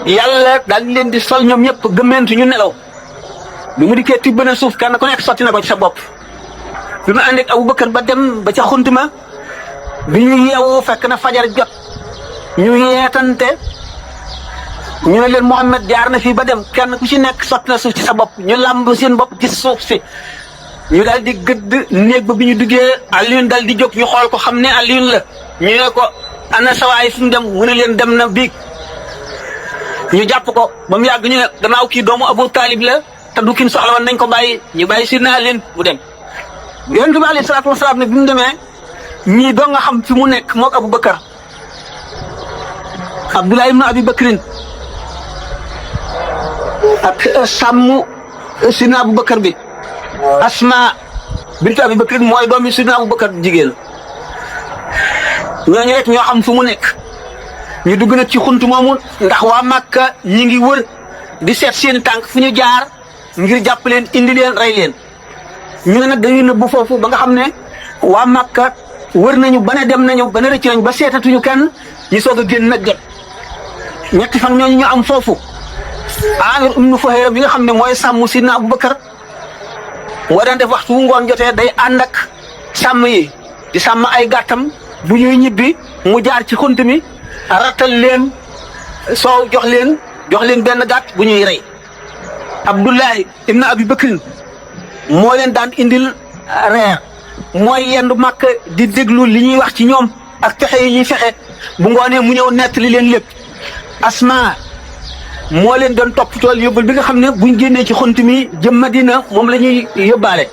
A: yàlla daal di leen di sol ñoom ñëpp gëmmentu ñu nelaw bi mu dikkee tibb na suuf kenn ku nekk sotti na ko ci sa bopp bi mu ànd ak Aboubacar ba dem ba ca xunt ma bi ñu yeewu fekk na fajar jot ñu yeetante ñu ne leen Muhammad jaar na fii ba dem kenn ku ci nekk sotti na suuf ci sa bopp ñu làmb seen bopp gis suuf si ñu daal di gëdd néeg ba bi ñu duggee Alioune daal di jóg ñu xool ko xam ne Alioune la ñu ne ko ana sawaay fu mu dem mu ne leen dem na biig ñu jàpp ko ba mu yàgg ñu ne gannaaw kii doomu Abu Talib la te du kin soxla woon nañ ko bàyyi ñu bàyyi Sidna leen mu dem yonent bi alayhi salaatu wasalaam ne bi mu demee ñii doo nga xam fi mu nekk moog Abu Bakar Abdullah ibn Abi Bakrin ak sàmm Sidna Abu Bakar bi Asma bintu Abi Bakrin mooy doomi Sidna Abu Bakar jigéen ñooñu rek ñoo xam fu mu nekk ñu dugg nag ci xunt moomu ndax waa Màkka ñi ngi wër di seet seen tànk fu ñu jaar ngir jàpp leen indi leen rey leen ñu ne nag dañuy nëbbu foofu ba nga xam ne waa Màkka wër nañu ba ne dem nañu ba ne rëcc nañu ba seetatuñu kenn ñu soog a génn nag jot ñetti fan ñooñu ñu am foofu Amir ibn Fuhayra bi nga xam ne mooy sàmm Sidna Abu Bakar moo daan def waxtu wu ngoon jotee day ànd ak sàmm yi di sàmm ay gàttam bu ñuy ñibbi mu jaar ci xunt mi rattal leen soow jox leen benn gàtt bu ñuy rey Abdullahi ibn Abi Bakrin moo leen daan indil reer mooy yendu Makka di déglu li ñuy wax ci ñoom ak fexe yi ñuy fexe bu ngoonee mu ñëw nettali leen lépp Asma moo leen doon toppatool yóbbal bi nga xam ne buñ génnee ci xunt mi jëm Madina moom la ñuy yóbbaale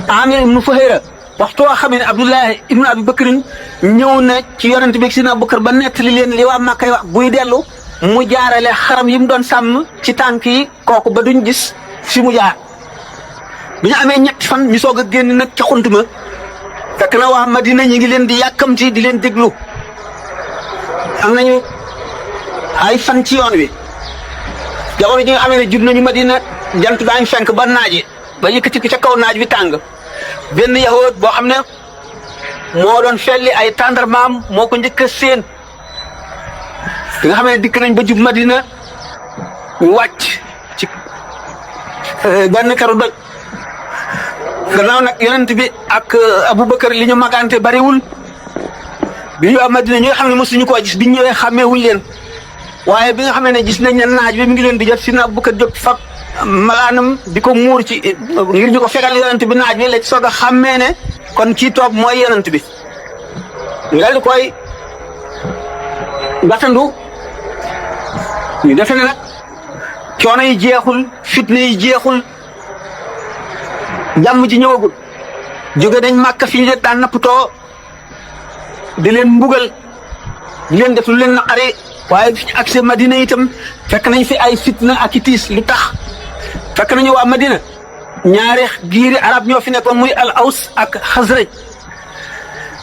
A: Amir ibn Fuhayra waxtu waa xam ne Abdullahi ibn Abi Bakrin ñëw na ci yonent bi Sidna Abu Bakar ba nettali leen li waa Makkay wax buy dellu mu jaarale xaram yi mu doon sàmm ci tànk yi kooku ba duñ gis fi mu jaar bi ñu amee ñetti fan ñu soog a génn nag ca xunt ma fekk na waa Madina ñi ngi leen di yàkkamti di leen déglu am nañu ay fan ci yoon wi jamono ji nga xamee ne jub nañu Madina jant baa ngi fenk ba naaje ba yëkkati ca kaw naaj bi tàng benn yahood boo xam ne moo doon felli ay tàndarmaam moo ko njëkk a séen bi nga xam ne dikk nañ ba jub Madina ñu wàcc ci benn karu doj gannaaw nag yonent bi ak Aboubacar li ñu magante bariwul bi ñu waa Madina ñi nga xam ne mosuñu koo gis bi ñu ñëwee xàmmeewuñ leen waaye bi nga xam ne gis nañ ne naaj bi mi ngi leen di jot si na Aboubacar jóg fab malaanam di ko muur ci ngir ñu ko fegal yonent bi naaj bi la ci soog a xàmmee ne kon kii toog mooy yonent bi ngal di koy gàttandu ñu defe ne nag coono yi jeexul fitna yi jeexul jàmm ji ñëwagul jóge dañ Màkka fi ñu leen daan nappatoo di leen mbugal di leen def lu leen naqari waaye fi ñu accès Madina itam fekk nañ fi ay fitna ak i tiis lu tax fekk nañu waa Madina ñaari giiri arab ñoo fi nekkoon muy al aws ak xasraj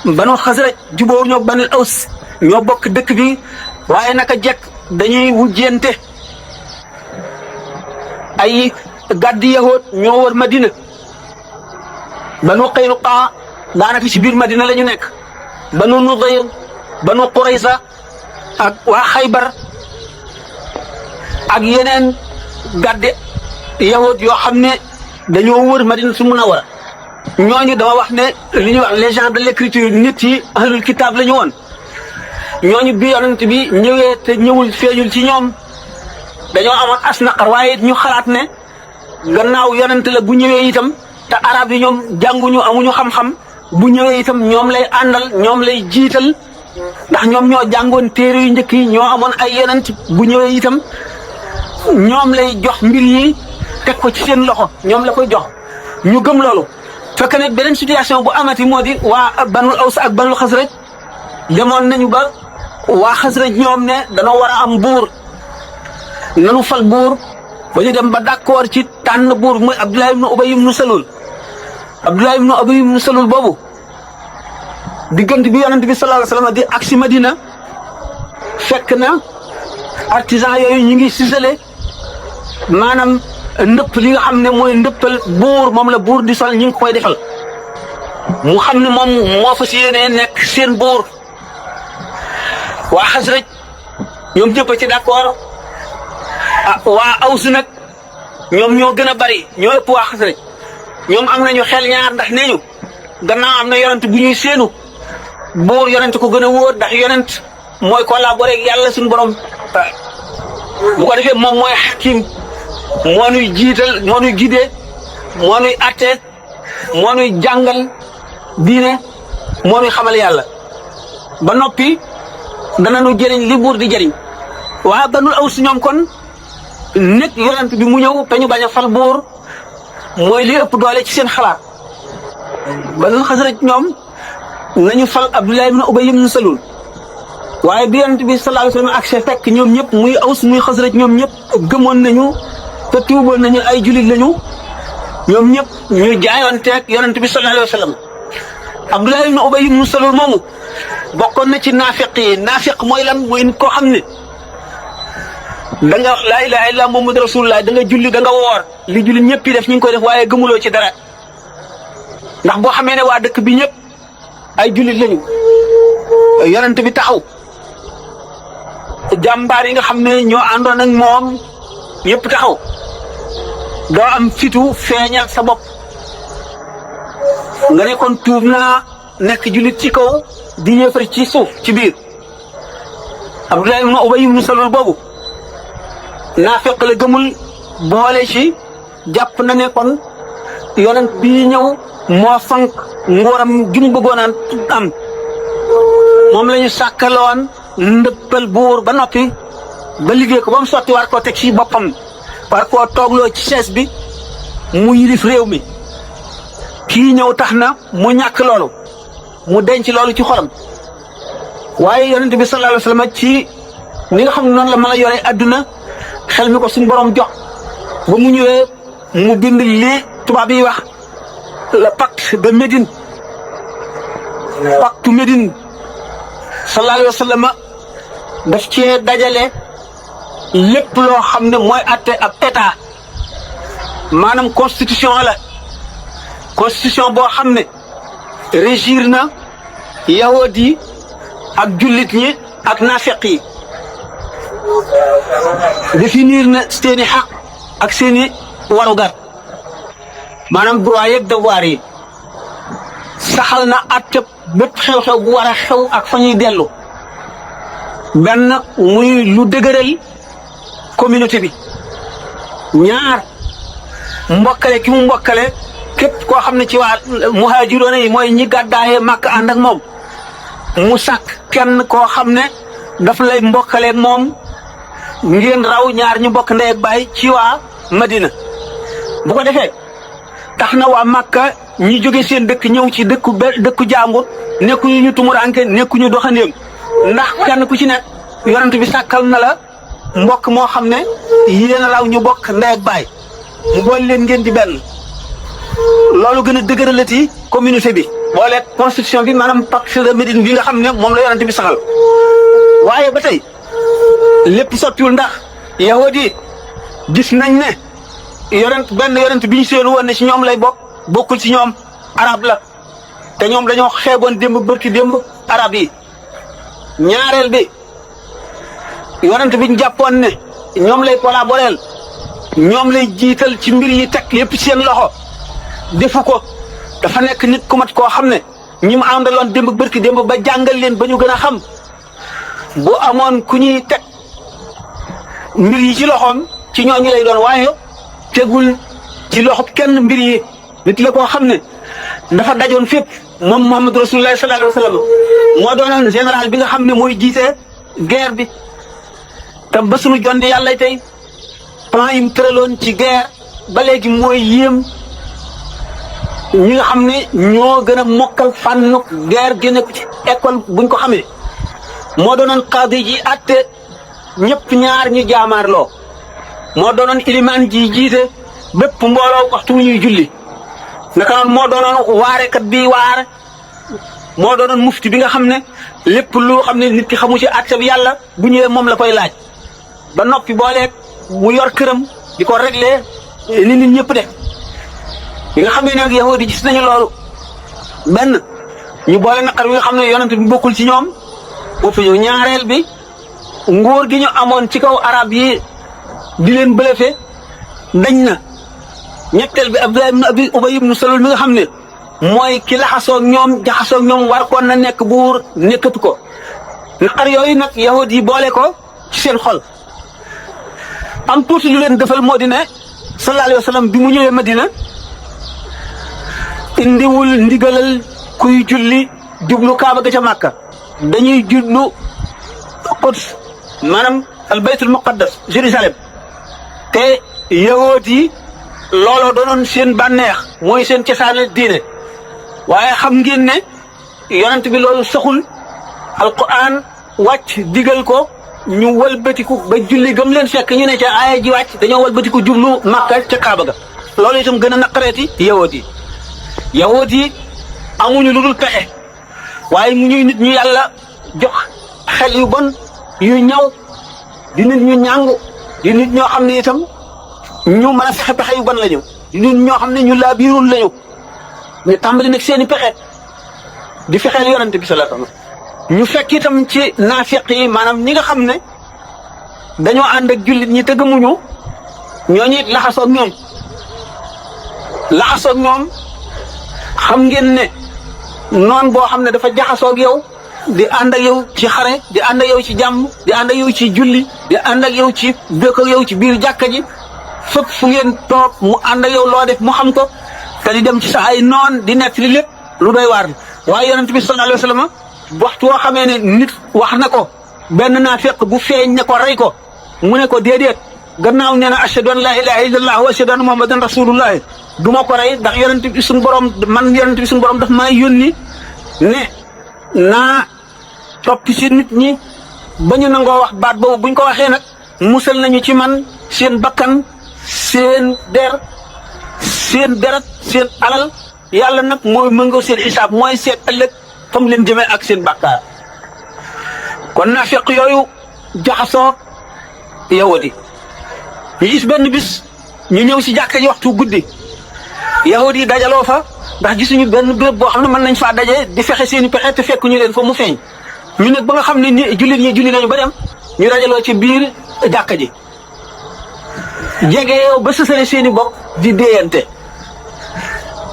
A: banu xasraj jubóo ñoo banul aws ñoo bokk dëkk bi waaye naka jekk dañuy wujjente ay gàddi yahood ñoo wër Madina banu Qaynuqa daanaka ci biir Madina la ñu nekk banu Nudayr banu Qurayza ak waa Xaybar ak yeneen gàdde yahood yoo xam ne dañoo wër Madina su Munawwara ñooñu dama wax ne li ñuy wax les gens de l'écriture nit yi ahlul kitaab la ñu woon ñooñu bi yonent bi ñëwee te ñëwul feeñul ci ñoom dañoo amoon as naqar waaye ñu xalaat ne gannaaw yonent la bu ñëwee itam te arab yi ñoom jànguñu amuñu xam-xam bu ñëwee itam ñoom lay àndal ñoom lay jiital ndax ñoom ñoo jàngoon téere yu njëkk yi ñoo amoon ay yonent bu ñëwee itam ñoom lay jox mbir yi teg ko ci seen loxo ñoom la koy jox ñu gëm loolu fekk ne beneen situation bu amati moo di waa banul aws ak banul xasraj demoon nañu ba waa xasraj ñoom ne danoo war a am buur nanu fal buur ba ñu dem ba d'accord ci tànn buur muy Abdullah ibn Ubay ibn Salul Abdullah ibn Ubay ibn Salul boobu diggante bi yonent bi sallallahu alayhi wasallam di agsi Madina fekk na artisan yooyu ñu ngi sisale maanaam ndëpp li nga xam ne mooy ndëppal buur moom la buur di sol ñu ngi koy defal mu xam ne moom moo fa si yéenee nekk seen buur waa Xasraj ñoom ñëpp ci d'accord waa Aws nag ñoom ñoo gën a bari ñoo ëpp waa Xasraj ñoom am nañu xel ñaar ndax nee ñu gannaaw am na yonent bu ñuy séenu buur yonent ko gën a wóor ndax yonent mooy collaborer ak yàlla suñu borom bu ko defee moom mooy xakim moo nuy jiital moo nuy gidee moo nuy atte moo nuy jàngal diine moo nuy xamal yàlla ba noppi dana nu jëriñ li buur di jëriñ waa Banu Aws ñoom kon nekk yonent bi mu ñëw te ñu bañ a fal buur mooy li ëpp doole ci seen xalaat. Banu Xasraj ñoom nañu fal Abdullah ibn Ubay ibn Salul waaye bi yonent bi sallallahu alayhi wasallam ak fekk ñoom ñëpp muy Aws muy Xasraj ñoom ñëpp gëmoon nañu te tuuboon nañu ay julit lañu ñoom ñëpp ñu jaayoonteeg yonent bi sallallahu alayhi wasallam. Abdullah ibn Ubay ibn Salul moomu bokkoon na ci naafiq yi. naafiq mooy lan mooy nit koo xam ne da nga wax laa ilaaha illa Muhammad rasulullah da nga julli da nga woor li julli ñëpp yi def ñu ngi koy def waaye gëmuloo ci dara ndax boo xamee ne waa dëkk bi ñëpp ay jullit lañu yonent bi taxaw jàmbaar yi nga xam ne ñoo àndoon ak moom ñëpp taxaw doo am fitu feeñal sa bopp nga ne kon tuub naa nekk jullit ci kaw di yéefar ci suuf ci biir. Abdullah ibn Ubay ibn Salul boobu naafeq la gëmul boole ci jàpp na ne kon yonent bii ñëw moo fank nguuram gi mu bëggoon a am moom la ñu sàkkaloon ndëppal buur ba noppi ba liggéey ko ba mu sotti war koo teg ci boppam war koo toogloo ci chaise bi mu yilif réew mi kii ñëw tax na mu ñàkk loolu mu denc loolu ci xolam waaye yonent bi sallallahu alayhi wasallam ci ni nga xam ne noonu la mën a yore adduna xel mi ko suñu borom jox ba mu ñëwee mu bind lii tubaab yi wax le pacte de Médine pacte Médine sallallahu alayhi wasallam daf cee dajale lépp loo xam ne mooy atte ab état maanaam constitution la constitution boo xam ne régir na yahud yi ak jullit ñi ak naafeq yi définir na seeni xaq ak seeni warugar maanaam droit yeeg devoir yi saxal na atte bépp xew-xew bu war a xew ak fa ñuy dellu benn muy lu dëgëral communauté bi ñaar mbokkale ki mu mbokkale képp koo xam ne ci waa muhaajiroona yi mooy ñi gàddaayee màkk ànd ak moom mu sàkk kenn koo xam ne daf lay mbokkaleeg moom ngeen raw ñaar ñu bokk ndey ak baay ci waa Madina bu ko defee tax na waa Makka ñi jóge seen dëkk ñëw ci dëkku jàmbur nekkuñu ñu tumuranke nekkuñu doxandéem ndax kenn ku ci nekk yonent bi sàkkal na la mbokk moo xam ne yéen a raw ñu bokk ndey ak baay mu boole leen ngeen di benn loolu gën a dëgëralati communauté bi boole constitution bi maanaam pacte de Médine bi nga xam ne moom la yonent bi saxal waaye ba tey lépp sottiwul ndax yahud yi gis nañ ne benn yonent bi ñu seenu woon ne ci ñoom lay bokkul ci ñoom arab la te ñoom dañoo xeeboon démb bërki démb arab yi ñaareel bi yonent bi ñu jàppoon ne ñoom lay collaboreel ñoom lay jiital ci mbir yi teg yépp ci seen loxo defu ko dafa nekk nit ku mat koo xam ne ñi mu àndaloon démb bërki démb ba jàngal leen ba ñu gën a xam bu amoon ku ñuy teg mbir yi ci loxoom ci ñooñu lay doon waaye tegul ci loxo kenn mbir yi nit la koo xam ne dafa dajoon fépp moom Muhammad Rasulullah sallallahu alayhi wasallam moo doonoon général bi nga xam ne mooy jiite guerre bi te ba suñu jonde yàlla tey plan yi mu tëraloon ci guerre ba léegi mooy yéem ñi nga xam ne ñoo gën a mokkal fànn guerre génne ko ci école buñ ko xamee moo doonoon qaadi ji atte ñëpp ñaar ñu jaamaarloo moo doonoon ilimaan ji jiite bépp mbooloo waxtu mu ñuy julli naka noonu moo doonoon waarekat bi waar moo doonoon mufti bi nga xam ne lépp lu xam ne nit ki xamu ci atte bi yàlla bu ñëwee moom la koy laaj ba noppi booleeg mu yor këram di ko réglé ni nit ñëpp de bi nga xam ne nag yahudi gis nañu loolu benn ñu boole naqar bi nga xam ne yonent bi bokkul ci ñoom boppu ñu ñaareel bi nguur gi ñu amoon ci kaw arab yi di leen bëlëfe dañ na ñetteel bi Abdullah ibn Ubay ibn Salul mi nga xam ne mooy ki laxasoog ñoom jaxasoog ñoom war koon na nekk buur nekkatu ko naqar yooyu nag yahudi yi boole ko ci seen xol am tuuti lu leen defal moo di ne sallallahu alayhi wa sallam bi mu ñëwee Madina indiwul ndigalal kuy julli jublu Kaaba ga ca Màkka dañuy jublu Quds maanaam al baytul muqaddas Jérusalem te yahood yi looloo doonoon seen bànneex mooy seen cosaanal diine waaye xam ngeen ne yonent bi loolu saxul alquran wàcc digal ko ñu wëlbatiku ba julli gëm leen fekk ñu ne ca aaya ji wàcc dañoo wëlbatiku jublu Makka ca Kaaba ga loolu itam gën a naqareeti yahood yi amuñu lu dul pexe waaye mu ñuy nit ñu yàlla jox xel yu bon yu ñaw di nit ñu ñàngu di nit ñoo xam ne itam ñu mën a fexe pexe yu bon lañu di nit ñoo xam ne ñu laa biirul lañu ñu tàmbali nag seeni pexe di fexeel yonent bi sallallahu alayhi wasallam ñu fekk itam ci naafiq yi maanaam ñi nga xam ne dañoo ànd ak jullit ñi te gëmuñu ñooñu it laxasoo ak ñoom xam ngeen ne noon boo xam ne dafa jaxasoo ak yow di ànd ak yow ci xare di ànd ak yow ci jàmm di ànd ak yow ci julli di ànd ak yow ci dëkk ak yow ci biir jàkka ji fépp fu ngeen toog mu ànd ak yow loo def mu xam ko te di dem ci sa ay noon di nekk li lépp lu doy waar waaye yonent bi sallallahu alayhi wasallam waxtu woo xamee ne nit wax na ko benn naafiq bu feeñ ne ko rey ko mu ne ko déedéet gannaaw nee na ashhadu an la ilaha illallah wa ashhadu anna muhammadan rasulullah du ma ko rey ndax yonent bi suñu borom daf maa yónni ne naa topp ci nit ñi ba ñu nangoo wax baat boobu buñ ko waxee nag musal nañu ci man seen bakkan seen deret seen alal yàlla nag mooy mëngoo seen xisaab mooy seet ëllëg fa mu leen jëmee ak seen bàkkaar kon naafiq yooyu jaxasoo yahudi ñu gis benn bis ñu ñëw si jàkka ji waxtu guddi yahudi dajaloo fa ndax gisuñu benn béréb boo xam ne mën nañ faa daje di fexe seen i pexe te fekk ñu leen fa mu feeñ ñu ne ba nga xam ne ni julli nañu ba dem ñu dajaloo ci biir jàkka ji jege yow ba sësale seen i bopp di déeyante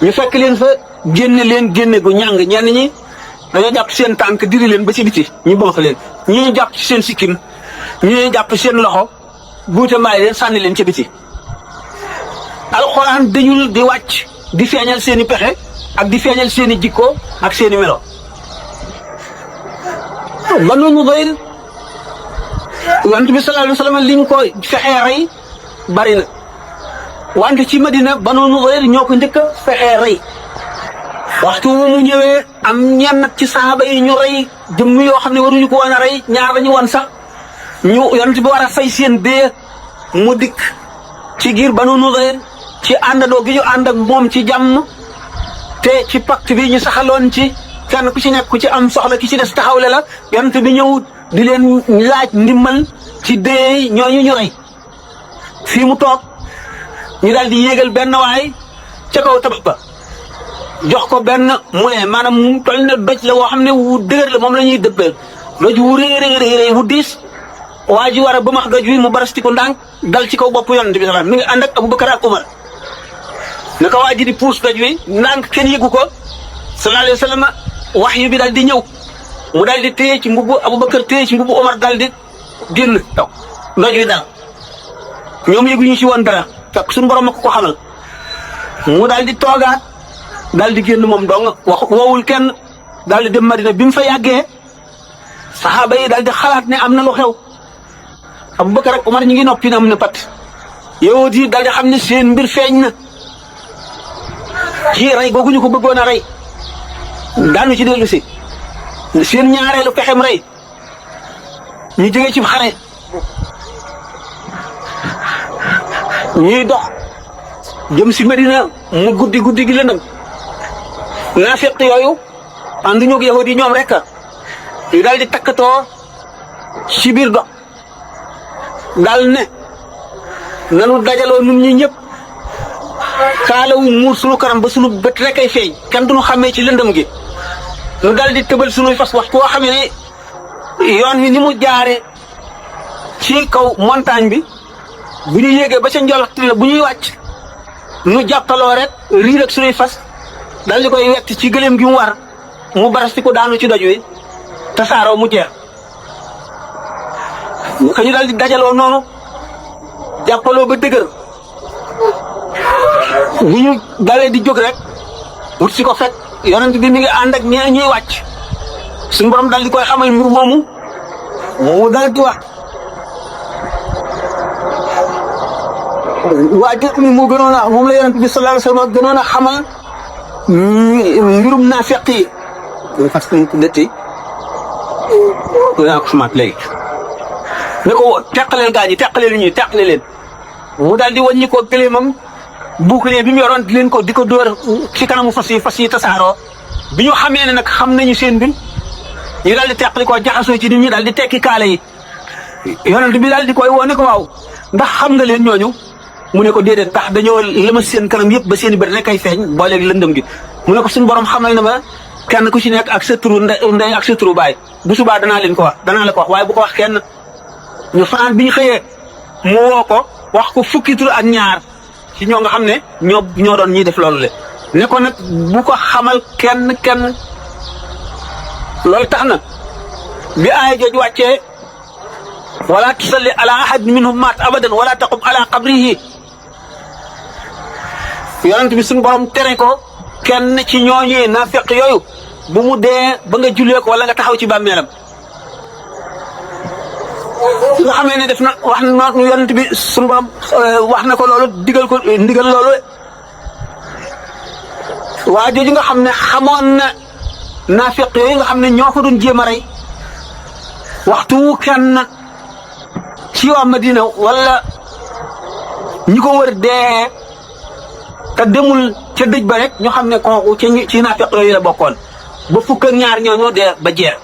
A: ñu fekk leen fa génne gu ñàng ñenn ñi dañoo jàpp seen tànk diri leen ba ci biti ñu banq leen ñu jàpp ci seen sikkim ñu jàpp seen loxo buute maay leen sànni leen ca biti alxuraan dañul di wàcc di feeñal seen i pexe ak di feeñal seen i jikko ak seen i melo Banu Nudayr yonent bi sallallahu alayhi wasallam liñ ko fexee rey bari na wante ci Madina Banu Nudayr ñoo ko njëkk a fexee rey waxtu mu ñëwee am ñenn nag ci saaba yi ñu rey jëmm yoo xam ne waruñu ko woon a rey ñaar lañu woon sax ñu yonent bi war a fay seen dee mu dikk ci giir Banu Nudayr ci àndandoo gi ñu ànd ak moom ci jàmm te ci pacte bi ñu saxaloon ci kenn ku ci nekk ku ci am soxla ki ci des taxawle la yonent bi ñëw di leen laaj ndimmal ci dee ñooñu ñu rey fii mu toog ñu daal di yéegal benn waay ca kaw tabax ba jox ko benn mu ne maanaam mu toll ne doj la woo xam ne wu dëgër la moom la ñuy dëbbeel doj wu rëy wu diis waa ji war a bëmax doj wi mu barasti ko ndànk dal ci kaw bopp yonent bi salaam mi ngi ànd ak Abubakar ak Umar naka waa ji di puus doj wi ndànk kenn yëgu ko sallallahu alayhi wa sallam wahyu bi daal di ñëw mu daal di téye ci mbubu Abubakar téye ci mbubu Umar daal di génn taw doj wi daal ñoom yëguñu ci woon dara fekk suñu borom ko xamal mu daal di toogaat daal di génn moom dong wax woowul kenn daal di dem Madina bi mu fa yàggee saxaaba yi daal di xalaat ne am na lu xew Abubakar ak Umar ñu ngi noppi na am na pat yow di daal di xam ne seen mbir feeñ na ci rey googu ñu ko bëggoon a rey daanu ci dellu si seen ñaareelu pexem rey ñu jógee ci xare ñuy dox jëm si Medina mu guddi gi lëndëm naafiq yooyu ànduñu ak yahudi ñoom rek ñu daal di takkatoo ci biir dox daal ne nanu dajaloo nun ñi ñëpp kaalawu muur sunu kanam ba sunu bët rek ay feeñ kenn duñu xàmmee ci lëndëm gi ñu daal di tëbal sunuy fas wax koo xamee ne yoon wi ni mu jaare ci kaw montagne bi bu ñu yéegee ba ca njolaxti la bu ñuy wàcc ñu jàppaloo rek riir ak sunuy fas daal di koy wett ci gëléem gi mu war mu barasti ko daanu ci doj wi tasaaroo mu jeex ka ñu daal di dajaloo noonu jàppaloo ba dëgër bu ñu dalee di jóg rek wut si ko fekk yonent bi mi ngi ànd ak ñee ñuy wàcc suñu borom daal di koy xamal mbir moomu mu daal di wax waa ji mu gënoon a moom la yonent bi sallallahu alayhi wa sallam gënoon a xamal mbirum naafiq yi parce que tuddati dinaa ko xamaat léegi ne ko teqaleel gaa ñi teqale leen mu daal di wàññi ko gëléemam bouclier bi mu yoroon di ko dóor ci kanamu fas yi tasaaroo bi ñu xamee ne nag xam nañu seen mbir ñu daal di teqali ko jaxasoo ci nit ñi daal di tekki kaale yi yonent bi daal di koy woo ne ko waaw ndax xam nga leen ñooñu mu ne ko déedéet ndax dañoo lëmas seen kanam yëpp ba seen i bët rek ay feeñ booleeg lëndëm gi mu ne ko suñu borom xamal na ma kenn ku ci nekk ak sa turu ndey ak sa turu baay bu subaa danaa la ko wax waaye bu ko wax kenn ñu fanaan bi ñu xëyee mu woo ko wax ko fukki tur ak ñaar ci ñoo nga xam ne ñoo doon ñiy def loolu le ne ko nag bu ko xamal kenn loolu tax na bi aaya jooju wàccee wala tusalli ala ahad minhum maat abadan wala taqum ala qabrihi yonent bi suñu borom tere ko kenn ci ñooñee naafeq yooyu bu mu dee ba nga jullee ko wala nga taxaw ci bàmmeelam nga xamee ne def na wax na yonent bi suñu borom wax na ko loolu ndigal loolu waa jooju nga xam ne xamoon na naafeq yooyu nga xam ne ñoo ko doon jéem a rey waxtu kenn ci waa Madina wala ñi ko wër dee te demul ca dëj ba rek ñu xam ne kooku ci naafeq yooyu la bokkoon ba fukk ak ñaar ñoo dee ba jeex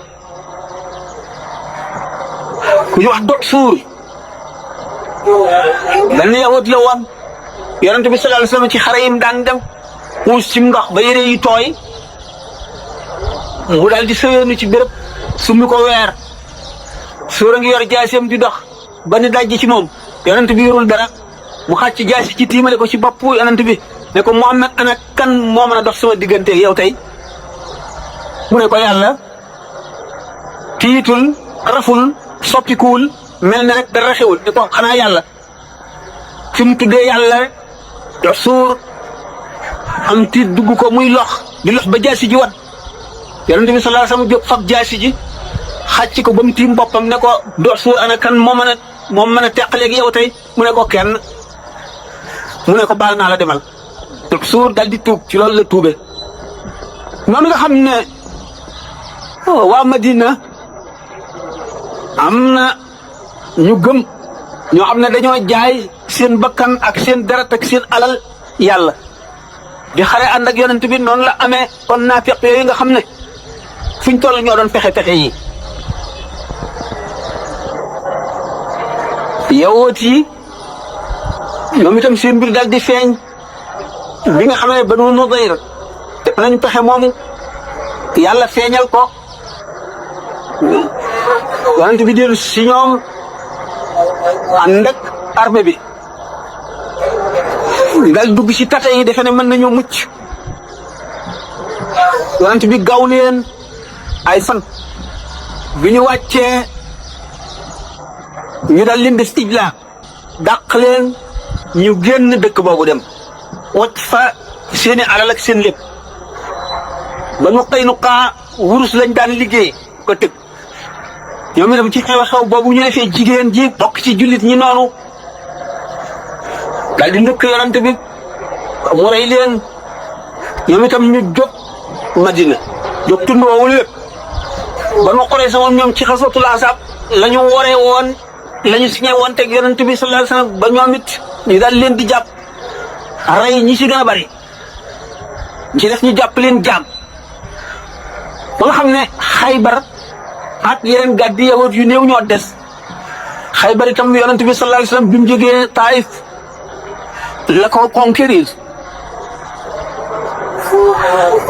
A: ku ñu wax dot suur benn yawut la woon yonent bi sallallahu alayhi wasallam ci xare yim daan dem xuus ci ndox ba yére yi tooy mu daal di sëyoonu ci béréb summi ko weer suura ngi yor jaaseem di dox ba ni dajji ci moom yonent bi yorul dara mu xàcc jaasi ci tiimale ko ci bopp yonent bi ne ko Muhammad ana kan moo mën a dox sama diggante yow tey mu ne ko yàlla tiitul raful soppikuwul mel ne rek dara xewul ne ko xanaa yàlla fi mu tuddee yàlla rek dox suur am tiit dugg ko muy lox di lox ba jaasi ji wat yonent bi sallallahu alayhi wasallam jóg fab jaasi ji xàcc ko ba mu tiim boppam ne ko dox suur ana kan moo mën a teqaleeg yow tey mu ne ko kenn mu ne ko baal naa la demal dox suur dal di tuub ci loolu la tuube noonu nga xam ne waa Madina am na ñu gëm ñoo xam ne dañoo jaay seen bakkan ak seen deret ak seen alal yàlla di xare ànd ak yonent bi noonu la amee kon naafiq yooyu nga xam ne fuñ toll ñoo doon pexe yi yawut yi ñoom itam seen mbir daal di feeñ bi nga xam ne Banu Nudayr def nañ pexe moomu yàlla feeñal ko yonent bi dellu si ñoom ànd ak armée bi dal dugg ci tata yi defe ne mën nañoo mucc yonent bi gaw leen ay fan bi ñu wàccee ñu dal leen def ijla dàq leen ñu génn dëkk boobu dem wacc fa seeni alal ak seen lépp Banu Qaynuqa wurus lañ daan liggéey ko tëgg ñoom itam ci xew-xew boobu ñu defee jigéen ji bokk ci jullit ñi noonu daal di ndëkk yonent bi mu rey leen ñoom itam ñu jóg Madina jóg tund woowu lépp Banu Qurayza moom ñoom ci xaswatul Ahzab la ñu waree woon la ñu signé woon teg yonent bi sallallahu alayhi wasallam ba ñoom it ñu daal leen di jàpp rey ñi ci gën a bari ci def ñu jàpp leen jaam ba nga xam ne Xaybar ak yeneen gàddi yawut yu néew ñoo des Xaybar itam yonent bi sallallahu alayhi wasallam bi mu jógee Taïf la ko conquérir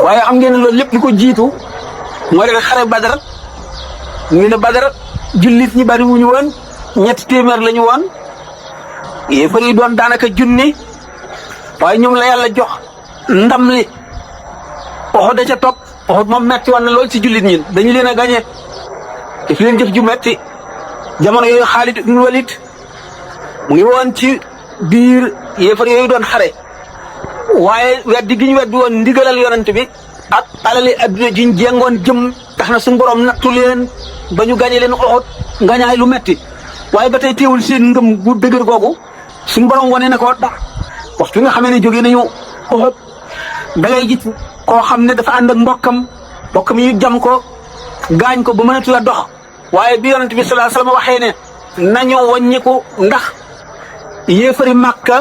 A: waaye xam ngeen ne loolu lépp li ko jiitu moo leen xare Badar ñu ne Badar jullit ñi bari wuñu woon ñetti téeméer la ñu woon yéefar yi doon daanaka junni waaye ñoom la yàlla jox ndam li Uhud da ca topp Uhud moom metti woon na lool ci jullit ñi dañu leen a gañe def leen jëf ju metti jamono yooyu Xaalid ibn Walid mu ngi woon ci biir yéefar yooyu doon xare waaye weddi gi ñu weddi woon ndigalal yonent bi ak alali adduna jiñ jéngoon jëm tax na suñu borom nattu leen ba ñu gañe leen Uhud ngañaay lu metti waaye ba tey teewul seen ngëm bu dëgër googu suñu borom wane na ko dax waxtu nga xamee ne jógee nañu Uhud da ngay gis koo xam ne dafa ànd ak mbokkam yi jam ko gaañ ko ba mënatu la dox waaye bi yonent bi sallallahu alayhi wasallam waxee ne nañu wàññiku ndax yéefari Màkka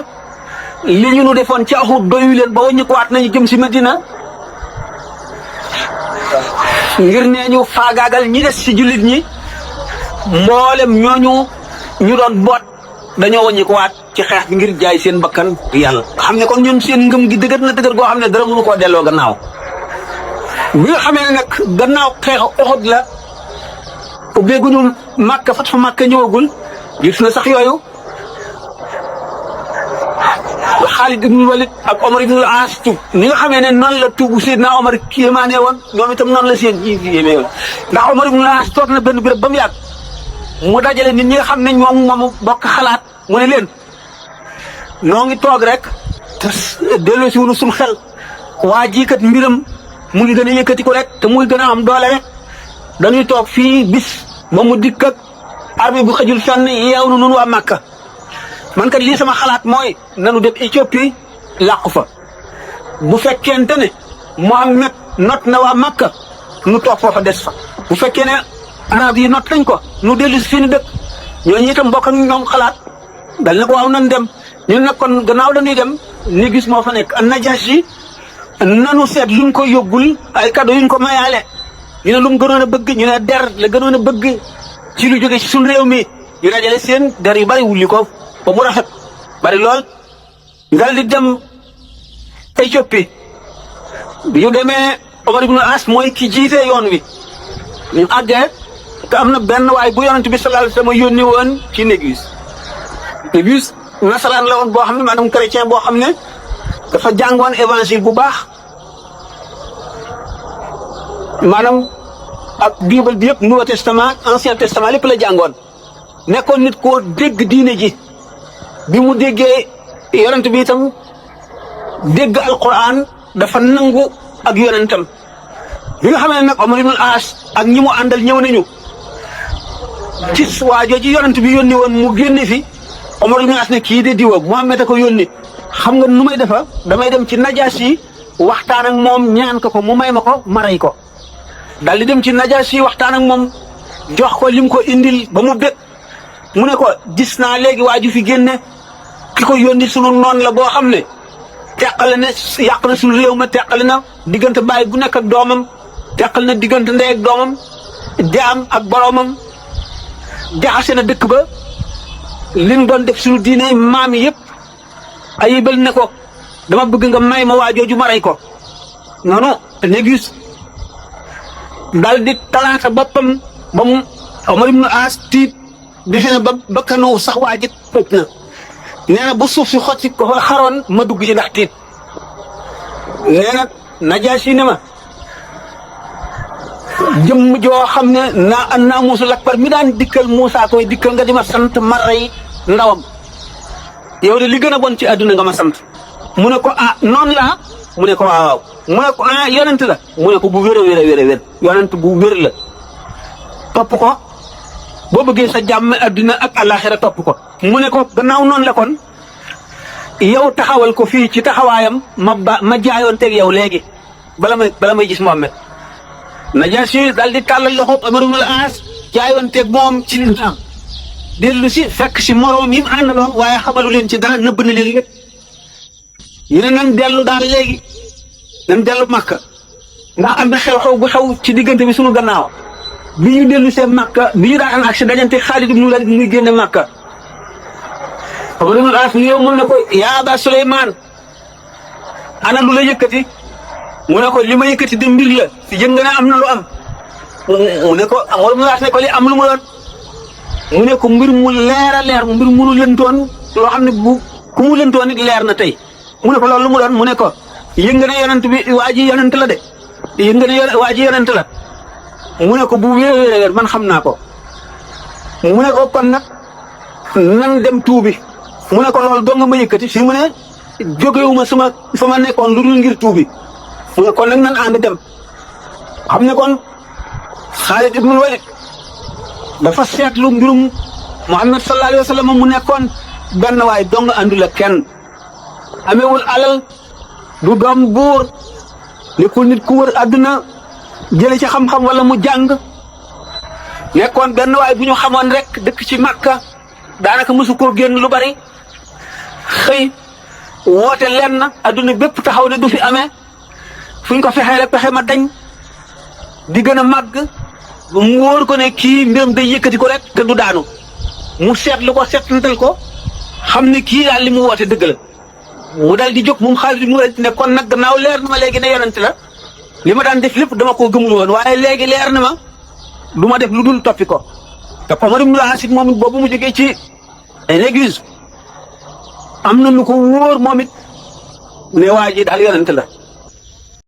A: li ñu nu defoon ci Uhud doyu leen ba wàññikuwaat nañu jëm si Medina ngir nee ñu faagaagal ñi des ci jullit ñi mboolem ñooñu ñu doon boot dañoo wàññikuwaat ci xeex bi ngir jaay seen bakkan yàlla. xam ne kon ñun seen ngëm gi dëgër na dëgër goo xam ne dara mënu koo delloo gannaaw bi nga xamee ne nag gannaaw xeexu Uhud la ubbeeguñu Màkka fat fa Màkka ñëwagul gis na sax yooyu Xaalid ibn Walid ak Omar ibn al-As tuub ni nga xamee ne noonu la tuubu Seydina Omar kéemaane woon ñoom itam noonu la seen ji yéeme woon ndax Omar ibn al-As toog na benn béréb ba mu yàgg mu dajale nit ñi nga xam ne ñoom moomu bokk xalaat mu ne leen noo ngi toog rek te delloo si wunu suñu xel waa jiikat mbiram mu ngi gën a yëkkati ko rek te muy gën a am doole rek dañuy toog fii bis ba mu dikk ak armée bu xëjul fenn yeew nu nun waa Màkka man kat lii sama xalaat mooy nanu dem Éthiopie làqu fa bu fekkente ne Muhammad not na waa Màkka nu toog foofa des fa bu fekkee ne arab yi not nañ ko nu dellu si fi ñu dëkk ñooñu itam bokk ak ñoom xalaat dal na ko waaw nan dem ñun nag kon gannaaw dañuy dem ni gis moo fa nekk Najaasi nanu seet luñ ko yóbbul ay cadeau yuñ ko mayaale ñu ne lu mu gënoon a bëgg ñu ne der la gënoon a bëgg ci lu jóge ci suñu réew mi ñu dajale seen der yu bari wulli ko ba mu rafet bari lool dal di dem Éthiopie bi ñu demee Omar ibn As mooy ki jiite yoon wi ñu àggee te am na benn waay bu yonent bi sallallahu alayhi wasallam yónni woon ci Négus nasaraan la woon boo xam ne maanaam chrétien boo xam ne dafa jàngoon évangile bu baax maanaam ak bible bi yëpp Nouveau Testament Ancien Testament lépp la jàngoon nekkoon nit koo dégg diine ji bi mu déggee yonent bi itam dégg alquran dafa nangu ak yonentam bi nga xam ne nag Omar ibn al-As ak ñi mu àndal ñëw nañu ci waa jooju yonent bi yónni woon mu génne fi Omar ibn al-As ne kii de diwa Muhammad a ko yónni xam nga nu may defa damay dem ci Najaasi waxtaan ak moom ñaan ko mu may ma ko ma rey ko daal di dem ci Najaasi waxtaan ak moom jox ko lim ko indil ba mu bég mu ne ko gis naa léegi waa ju fi génne ki ko yónni sunu noon la boo xam ne teqale na yàq na sunu réew ma teqale na diggante baay bu nekk ak doomam teqal na diggante ndey ak doomam jaam ak boroomam jaxase na dëkk ba liñ doon def suñu diine maam yi yëpp ayibal ne ko dama bëgg nga may ma waa jooju ma rey ko noonu Négus daal di talaata boppam ba mu Omar ibn As tiit defe na ba bakkanu sax waa ji tëj na nee na ba suuf si xotti ko xaroon ma dugg ci ndax tiit nee na Najaasi ne ma jëmm joo xam ne naa Muusa akbar mi daan dikkal Muusa koy dikkal nga di ma sant ma rey ndawam yow de li gën a bon ci àdduna nga ma sant mu ne ko ah noonu la mu ne ko waaw mu ne ko ah yonent la mu ne ko bu wér a wér yonent bu wér la topp ko boo bëggee sa jàmm àdduna ak àllaaxira topp ko mu ne ko gannaaw noonu la kon yow taxawal ko fii ci taxawaayam ma jaayoon teg yow léegi bala may gis Muhammad Najaasi daal di tàllal loxo Omar ibn al-As jaayoon teg moom ci lislaam dellu si fekk si moroom yi mu àndaloon waaye xamalu leen ci dara nëbb na leen lépp ñu ne nañ dellu daal léegi nañ dellu Makka ndax am na xew-xew bu xew ci diggante bi sunu gannaaw bi ñu dellu see Makka bi ñu daan ak si dajante Xaalid ibn Walid muy génne Makka Omar ibn al-As yow mun na ko yaa Aba Suleymaan ana lu la yëkkati mu ne ko li ma yëkkati de mbir la si jëng na am na lu am mu ne ko Omar ibn al-As ne ko li am lu mu doon mu ne ko mbir mu leer a leer mbir mu lëntoon loo xam ne bu ku mu lëntoon it leer na tey mu ne ko loolu lu mu doon mu ne ko yëng na yonent bi waa ji yonent la de yëng na waa ji yonent la mu ne ko bu wéer man xam naa ko mu ne ko kon nag nan dem tuubi mu ne ko loolu doo nga ma yëkkati fi mu ne jógewuma fa ma nekkoon lu dul ngir tuubi mu ne kon nag nan ànd dem xam ne kon Xaalid ibnul Walid dafa seetlu mbirum Muhammad sallallahu alayhi wa sallam mu nekkoon benn waay dong àndul ak kenn amewul alal du doom buur nekkul nit ku wër àdduna jële ci xam-xam wala mu jàng nekkoon benn waay bu ñu xamoon rek dëkk ci Makka daanaka mosu koo génn lu bari xëy woote lenn àdduna bépp taxaw ne du fi amee fu ñu ko fexee rek pexe ma dañ di gën a màgg mu wóor ko ne kii mbiram day yëkkati ko rek te du daanu mu seetlu ko seetantal ko xam ne kii daal li mu woote dëgg la mu dal di jóg moom Xaalid mu ne kon nag gannaaw leer na ma léegi ne yonent la li ma daan def lépp dama koo gëmul woon waaye léegi leer na ma du ma def lu dul toppi ko te Omar ibn al-As moom it boobu mu jógee ci l'église am na lu ko wóor moom it ne waa ji daal yonent la